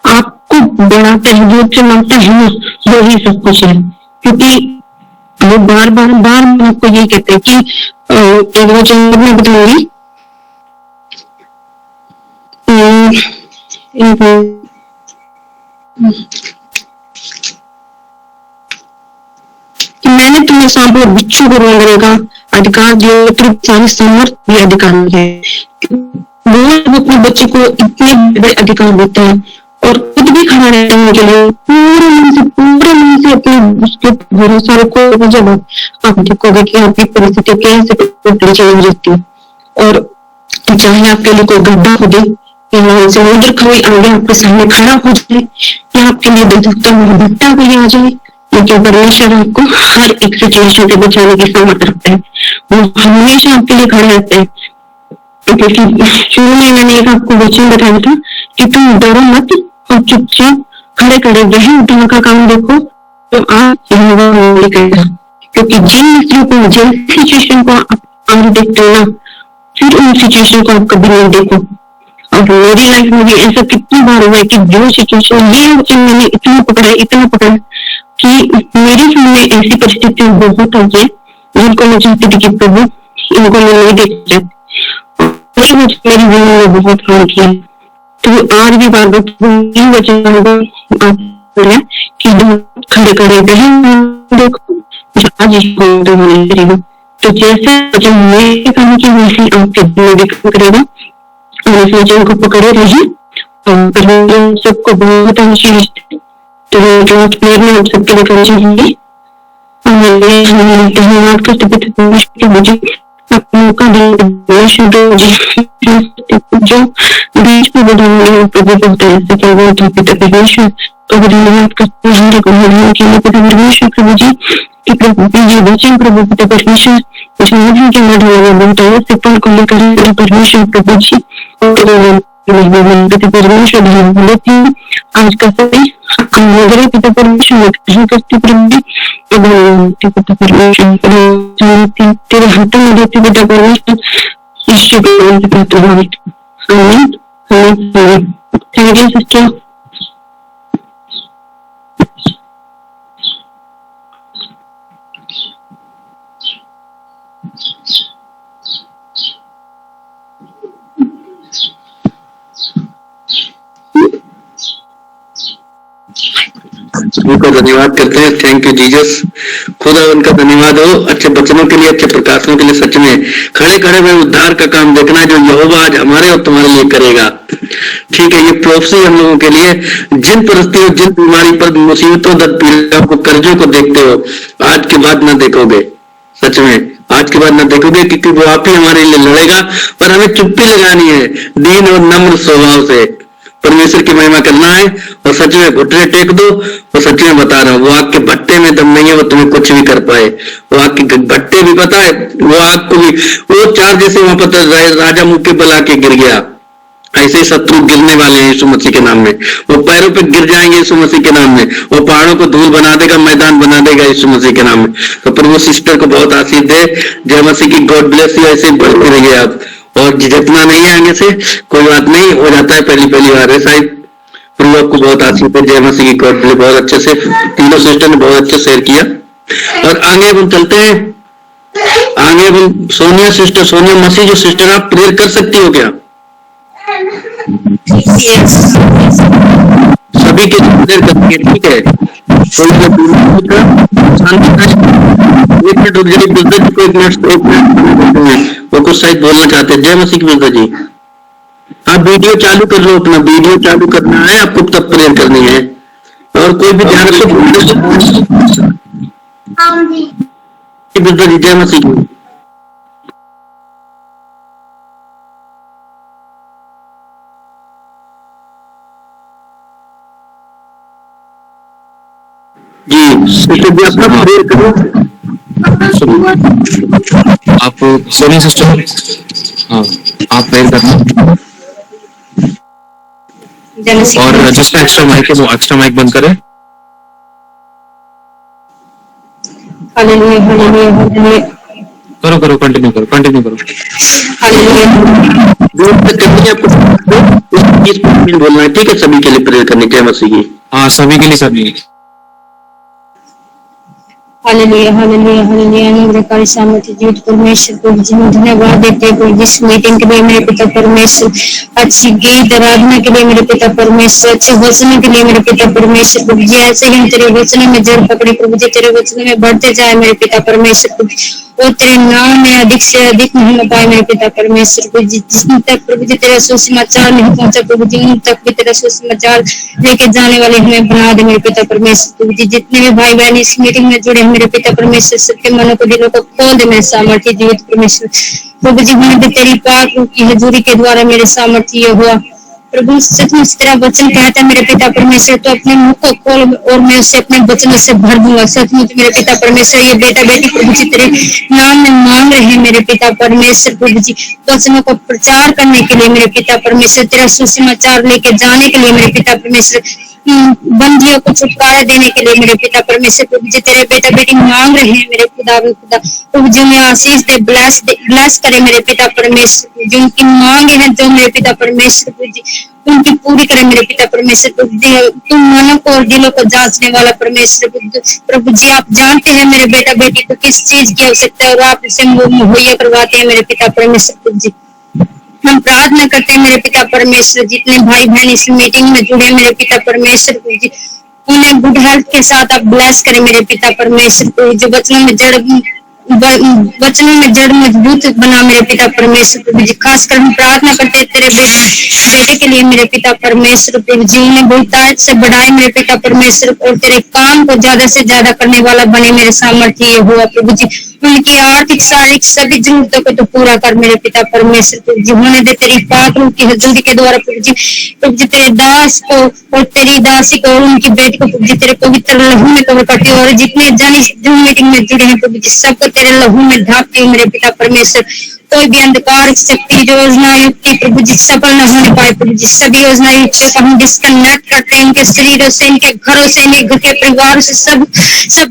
आपको बढ़ाता है, जो चलाता है ना, वही सब कुछ है। क्योंकि वो बार बार आपको ये कहते हैं कि मैं बताऊंगी कि मैंने तुम्हें सांप और बिच्छू को रोकने का अधिकार दिया, सारी सामर्थ भी अधिकार है। वो अपने बच्चे को इतने बड़े अधिकार देते हैं और खुद भी खड़ा रहने के लिए पूरे मन से अपने उसके भरोसा रखो। जब आप देखोगे कि आपकी परिस्थिति कैसे चेंज हो जाती है, और चाहे आपके लिए कोई गड्ढा हो दे या समुद्र कोई आगे आपके सामने खड़ा हो जाए या आपके लिए भट्टा कोई आ जाए, लेकिन परमेश्वर आपको हर एक सिचुएशन से बचाने की सामर्थ रखता है। वो हमेशा आपके लिए खड़ा रहता है। क्योंकि शुरू में मैंने एक आपको वचन बताया था कि तुम डरो मत और चुपचाप खड़े रहे, उठने का काम देखो तो आप करेगा। क्योंकि जिन मित्रों को जिन सिचुएशन को आप देखते हो ना, फिर उन सिचुएशन को आप कभी नहीं देखो। और मेरी लाइफ में भी ऐसा कितनी बार हुआ है कि जो सिचुएशन ये वचन मैंने इतना पकड़ा कि मेरे सामने ऐसी परिस्थितियां बहुत आई है जिनको मैं चाहती थी कि प्रभु इनको मैं नहीं देख सकती, मेरी जीवन में बहुत काम किया। तो आज भी बार बार वचन कि खड़े देखो आज करेगा। तो जैसे वचन मेरे काम की वैसे आपके दिल में काम करेगा और इस वचन को पकड़े रहिए और सबको बहुत आशीष। तो में आप सबके लिए करना चाहिए। धन्यवाद करते मुझे मौका जो बीच में बढ़ाने प्रभु परमेश्वर तो धन्यवाद करते हैं परमेश्वर प्रभु जी कि प्रभु ये वचन प्रभु पिता परमेश्वर के बढ़ाने से पल को लेकर परमेश्वर प्रभु जी परमेश्वर लेती हूँ आज का समय पिता परमेश्वर करती प्रभु पिता परमेश्वर तेरे हाथों में देती पिता परमेश्वर थैंक यू सिस्टर। उनको धन्यवाद करते हैं। Thank you Jesus. खुदा उनका धन्यवाद हो अच्छे वचनों के लिए, अच्छे प्रकाशनों के लिए। सच में खड़े में उद्धार का काम देखना जो यहोवा आज हमारे और तुम्हारे लिए करेगा। ठीक है, ये प्रोफेसी हम लोगों के लिए। जिन परिस्थितियों, जिन बीमारी पर, मुसीबतों, दर्द, पीड़ा को, कर्जों को देखते हो, आज के बाद न देखोगे। सच में आज के बाद न देखोगे, क्योंकि वो आप ही हमारे लिए लड़ेगा। पर हमें चुप्पी लगानी है, दीन और नम्र स्वभाव से परमेश्वर की महिमा करना है। और सच में घुटने टेक दो। और सच में बता रहा हूँ, वो आग के भट्टे में दम नहीं है वो तुम्हें कुछ भी कर पाए। वो आग के भट्टे भी पता है, वो आग को भी, वो चार जैसे वहां पता राजा मुंह के बल आके गिर गया। ऐसे ही शत्रु गिरने वाले हैं यीशु मसीह के नाम में। वो पैरों पे गिर जाएंगे यीशु मसीह के नाम में। वो पहाड़ों को धूल बना देगा, मैदान बना देगा यीशु मसीह के नाम में। तो प्रभु सिस्टर को बहुत आशीष दे। जय मसीह की। God bless you. ऐसे बढ़ते रहिए आप। और जितना नहीं है आगे से कोई बात नहीं, हो जाता है पहली बार है शायद। प्रभु आपको बहुत आशीष दे। जय मसीह की। God bless. बहुत अच्छे से तीनों सिस्टर ने बहुत अच्छे शेयर किया। और आगे हम चलते हैं। आगे हम सोनिया सिस्टर, सोनिया मसीह जो सिस्टर, आप प्रेयर कर सकती हो क्या? सभी के लिए प्रेयर करती है, ठीक है? एक मिनट रुक जाइए ब्रदर जी को, एक मिनट वो कुछ शायद बोलना चाहते हैं। जय मसीह की ब्रदर जी। आप वीडियो चालू कर लो, अपना वीडियो चालू करना है आपको, तब प्रेयर करनी है। और कोई भी ध्यान रखो ब्रदर जी। जय मसीह की। जी सिस्टर जी अपना प्रेयर करो। आप सोनी सिस्टर, हाँ आप प्रेयर करना। और जिसका एक्स्ट्रा माइक है वो एक्स्ट्रा माइक बंद करे। Hallelujah hallelujah hallelujah. करो करो, कंटिन्यू करो, कंटिन्यू करो। बोलना है, ठीक है? सभी के लिए प्रेयर करनी। जय मसीह की। हाँ सभी के लिए, सभी। Hallelujah hallelujah hallelujah. अनुग्रहकारी सामर्थ्य जीवित परमेश्वर को हम धन्यवाद देते हैं प्रभु जिस मीटिंग के लिए मेरे पिता परमेश्वर, अच्छी गीत आराधना के लिए मेरे पिता परमेश्वर, अच्छे वचनों के लिए मेरे पिता परमेश्वर प्रभु जी। ऐसे ही हम तेरे वचनों में जड़ पकड़े प्रभु जी, तेरे वचनों में बढ़ते जाए मेरे पिता परमेश्वर प्रभु, और तेरे नाम में अधिक से अधिक महिमा पाए मेरे पिता परमेश्वर प्रभु जी। जिन तक प्रभु जी तेरा सुसमाचार नहीं पहुंचा प्रभु जी, उन तक भी तेरा सुसमाचार लेके जाने वाले हमें बना दे मेरे पिता परमेश्वर प्रभु जी। जितने भी भाई बहन इस मीटिंग में जुड़े मेरे पिता परमेश्वर, सबके मनों को दिलों को खोल दे मेरे सामर्थ्य जीवित परमेश्वर प्रभु जी। होने दे तेरी पाक रूह की हजूरी के द्वारा मेरे सामर्थ्य हुआ प्रभु। सचमुच तेरा वचन कहता है मेरे पिता परमेश्वर, तो अपने मुख को खोल और मैं उसे अपने वचनों से भर दूंगा। सचमुच मेरे पिता परमेश्वर, ये बेटा बेटी प्रभु जी तेरे नाम में मांग रहे हैं मेरे पिता परमेश्वर प्रभु जी, वचनों को प्रचार करने के लिए मेरे पिता परमेश्वर, तेरा सुसमाचार लेके जाने के लिए मेरे पिता परमेश्वर, बंदियों को छुटकारा देने के लिए मेरे पिता परमेश्वर प्रभु जी। तेरे बेटा बेटी मांग रहे हैं मेरे खुदा प्रभु जी, उन्हें आशीष दे, ब्लेस करे मेरे पिता परमेश्वर। जो उनकी मांगे हैं जो मेरे पिता परमेश्वर प्रभु जी, उनकी पूरी करे मेरे पिता परमेश्वर प्रभु जी। तुम मनों को और दिलों को जांचने वाला परमेश्वर प्रभु जी, आप जानते हैं मेरे बेटा बेटी को किस चीज की आवश्यकता है और आप उसे मुहैया करवाते हैं मेरे पिता परमेश्वर प्रभु जी। हम प्रार्थना करते हैं मेरे पिता परमेश्वर, जितने भाई बहन इस मीटिंग में जुड़े मेरे पिता परमेश्वर प्रभु जी, उन्हें गुड हेल्थ के साथ आप ब्लेस करें मेरे पिता परमेश्वर प्रभु। जो वचनों में जड़ मजबूत बना मेरे पिता परमेश्वर प्रभु जी। खासकर हम प्रार्थना करते हैं तेरे बेटे के लिए मेरे पिता परमेश्वर प्रभु जी, उन्हें बहुतायत से बढ़ाए मेरे पिता परमेश्वर, और तेरे काम को ज्यादा से ज्यादा करने वाला बने मेरे सामर्थ्य हुआ प्रभु जी। उनकी आर्थिक शारीरिक सभी जरूरतों को तो पूरा कर मेरे पिता परमेश्वर प्रभु जी। होने दे तेरी पाक रूह की हजूरी के द्वारा प्रभु जी, तेरे दास को और तेरी दासी को और उनकी बेटी को प्रभु जी तेरे पवित्र लहू में कवर करती हो। और जितने जन इस जूम मीटिंग में जुड़े हैं प्रभु जी, सबको तेरे लहू में ढांपती हूँ मेरे पिता परमेश्वर। कोई भी अंधकार शक्ति योजना युक्ति प्रभु जी सफल न होने पाए प्रभु जी। सभी योजना युक्तियों को हम डिस्कनेक्ट करते हैं, इनके शरीरों से, इनके घरों से, इनके घर के परिवार से, सब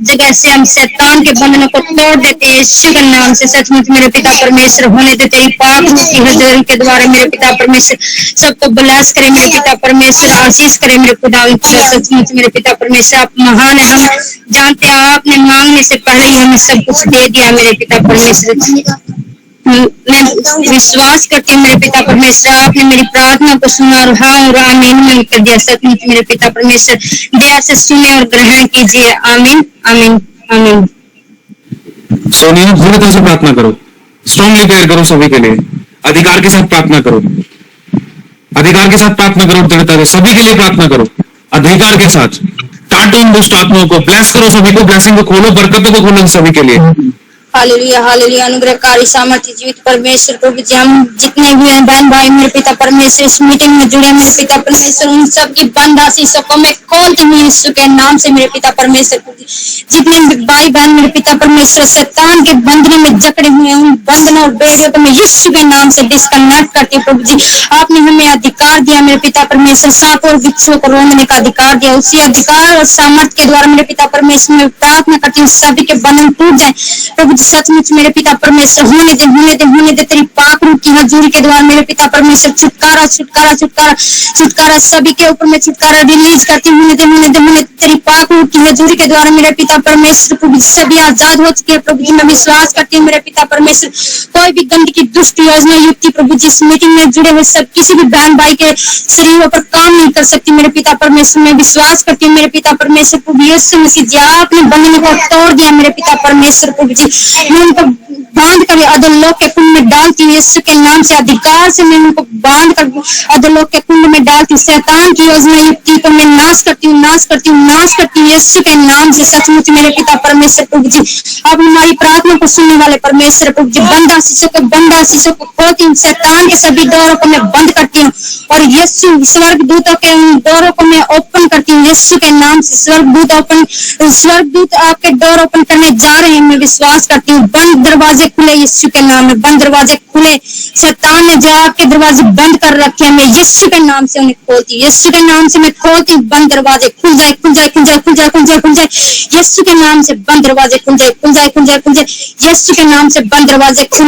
जगह से हम शैतान के बंधनों को तोड़ देते हैं यीशु के नाम से। सचमुच मेरे पिता परमेश्वर, होने दे तेरी पाक रूह की हजूरी के द्वारा मेरे पिता परमेश्वर, सबको ब्लेस करे मेरे पिता परमेश्वर, आशीष करे मेरे खुदा। सचमुच मेरे पिता परमेश्वर, आप महान है, हम जानते हैं आपने मांगने से पहले ही हमें सब कुछ दे दिया मेरे पिता परमेश्वर। मैं विश्वास करती हूँ मेरे पिता परमेश्वर, आपने मेरी प्रार्थना को सुना और हाँ और आमीन में कर दिया। सचमुच मेरे पिता परमेश्वर, दया से सुने और ग्रहण कीजिए। आमीन आमीन आमीन। सोनिया दृढ़ता से प्रार्थना करो, स्ट्रांगली प्रेयर करो, सभी के लिए अधिकार के साथ प्रार्थना करो, अधिकार के साथ प्रार्थना करो, दृढ़ता से सभी के लिए प्रार्थना करो, अधिकार के साथ। काटो उन दुष्ट आत्माओं को, ब्लेस करो सभी को, ब्लेसिंग को खोलो, बरकतों को खोलो सभी के लिए। Hallelujah hallelujah. अनुग्रहकारी सामर्थ्य जीवित परमेश्वर प्रभु जी, हम जितने भी हैं बहन भाई मेरे पिता परमेश्वर इस मीटिंग में जुड़े मेरे पिता परमेश्वर, उन सब की बंद आशीषों को मैं खोलती हूँ यीशु के नाम से मेरे पिता परमेश्वर प्रभु जी। जितने भी भाई बहन मेरे पिता परमेश्वर शैतान के बंधने में जकड़े हुए हैं, उन बंधनों और बेड़ियों को मैं यीशु के नाम से डिस्कनेक्ट करती हूँ प्रभु जी। आपने हमें अधिकार दिया मेरे पिता परमेश्वर, सांप और बिच्छुओं को रोकने का अधिकार दिया, उसी अधिकार और सामर्थ्य के द्वारा मेरे पिता परमेश्वर में प्रार्थना करती हूँ सभी के बंधन टूट जाए प्रभु जी सचमुच मेरे पिता परमेश्वर होने दे तेरी पाक रूह की हजूरी के द्वारा मेरे पिता परमेश्वर छुटकारा छुटकारा छुटकारा छुटकारा सभी के ऊपर मैं छुटकारा रिलीज करती हूँ। होने दे तेरी पाक रूह की हजूरी के द्वारा मेरे पिता परमेश्वर प्रभु जी सभी आजाद हो चुके हैं प्रभु जी। मैं विश्वास करती हूँ मेरे पिता परमेश्वर कोई भी गंदगी दुष्ट योजना युक्ति प्रभु जी इस मीटिंग में जुड़े हुए सब किसी भी बहन भाई के शरीरों पर काम नहीं कर सकती मेरे पिता परमेश्वर। मैं विश्वास करती हूँ मेरे पिता परमेश्वर प्रभु यीशु मसीह जी आपने बंधन को तोड़ दिया मेरे पिता परमेश्वर प्रभु जी। मैं उनको बांध कर अधोलोक के कुंड में डालती हूँ यीशु के नाम से अधिकार से मैं उनको बांध कर अधोलोक के कुंड में डालती हूँ। शैतान की योजना युक्ति को मैं नाश करती हूँ यीशु के नाम से सचमुच मेरे पिता परमेश्वर प्रभु जी। अब हमारी प्रार्थना को सुनने वाले परमेश्वर प्रभु जी बंद आशीषों को खोलती हूँ। शैतान के सभी डोरों को मैं बंद करती हूँ और यीशु स्वर्गदूतों के उन डोरों को मैं ओपन करती हूँ यीशु के नाम से। स्वर्गदूत आपके डोर ओपन करने जा रहे हैं मैं विश्वास करती हूँ। बंद दरवाजे खुले यीशु के नाम में, बंद दरवाजे खुले। शैतान ने जो आपके दरवाजे बंद कर रखे हैं मैं यीशु के नाम से उन्हें खोलती हूँ, यीशु के नाम से मैं खोलती हूँ। बंद दरवाजे खुल जाए खुल जाए खुल जाए खुल जाए खुल जाए खुल जाए यीशु के नाम से बंद दरवाजे खुल जाए खुल जाए खुल जाए खुल जाए यीशु के नाम से बंद दरवाजे खुल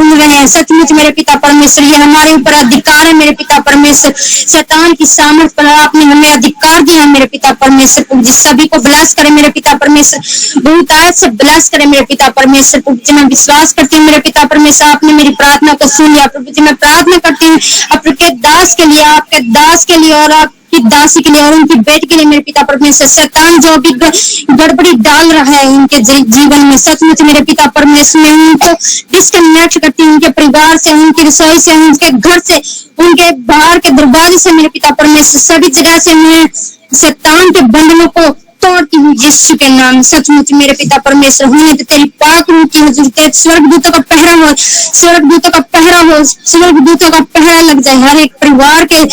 रहे हैं सचमुच मेरे पिता परमेश्वर। ये हमारे ऊपर अधिकार है मेरे पिता परमेश्वर। शैतान की सामर्थ पर आपने हमें अधिकार दिया मेरे पिता परमेश्वर। जिस सभी को ब्लेस करे मेरे पिता परमेश्वर, बहुतायत से ब्लेस करे मेरे पिता परमेश्वर। प्रभु जी मैं विश्वास करती हूँ मेरे पिता परमेश्वर आपने मेरी प्रार्थना को सुन लिया। प्रभु जी मैं प्रार्थना करती हूँ आपके दास के लिए, आपके दास के लिए और आपकी दासी के लिए और उनकी बेटी के लिए मेरे पिता परमेश्वर। शैतान जो भी गड़बड़ी डाल रहा है उनके जीवन में सचमुच मेरे पिता परमेश्वर मैं उनको डिस्कनेक्ट करती हूँ उनके परिवार से, उनकी रसोई से, उनके घर से, उनके बाहर के दरवाजे से मेरे पिता परमेश्वर। सभी जगह से मैं शैतान के बंधनों को तोड़ती हूँ यीशु के नाम। सचमुच मेरे पिता परमेश्वर होने तो तेरी पाक रूह की हजूरी तेरे स्वर्गदूतों का पहरा हो, स्वर्गदूतों का पहरा हो, स्वर्गदूतों का पहरा लग जाए हर एक परिवार के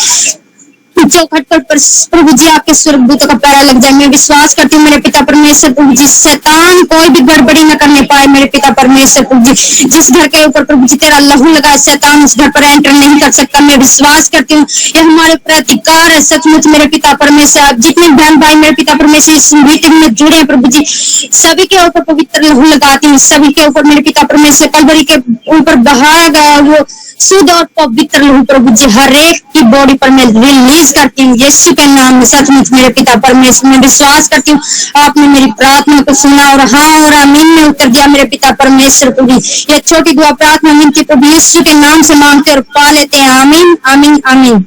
चौखट पर प्रभु जी आपके स्वर्गदूतों का पहरा लग जाए। मैं विश्वास करती हूँ मेरे पिता परमेश्वर प्रभु जी शैतान कोई भी गड़बड़ी न करने पाए मेरे पिता परमेश्वर प्रभु जी। जिस घर के ऊपर प्रभु जी तेरा लहू लगा शैतान उस घर पर एंटर नहीं कर सकता। मैं विश्वास करती हूँ ये हमारे ऊपर अधिकार है सचमुच मेरे पिता परमेश्वर। आप जितने बहन भाई मेरे पिता परमेश्वर इस मीटिंग में जुड़े हैं प्रभु जी सभी के ऊपर पवित्र लहू लगाती हूँ, सभी के ऊपर मेरे पिता परमेश्वर कलवरी के ऊपर बहाया गया वो शुद्ध और पवित्र लहू प्रभु जी हर एक की बॉडी पर मैं रिलीज करती हूँ यीशु के नाम में। सचमुच मेरे पिता परमेश्वर मैं विश्वास करती हूँ आपने मेरी प्रार्थना को सुना और हाँ और आमीन में उत्तर दिया मेरे पिता परमेश्वर प्रभु। यह छोटी दुआ प्रार्थना विनती प्रभु यीशु के नाम से मांगते और पा लेते हैं। आमीन आमीन आमीन।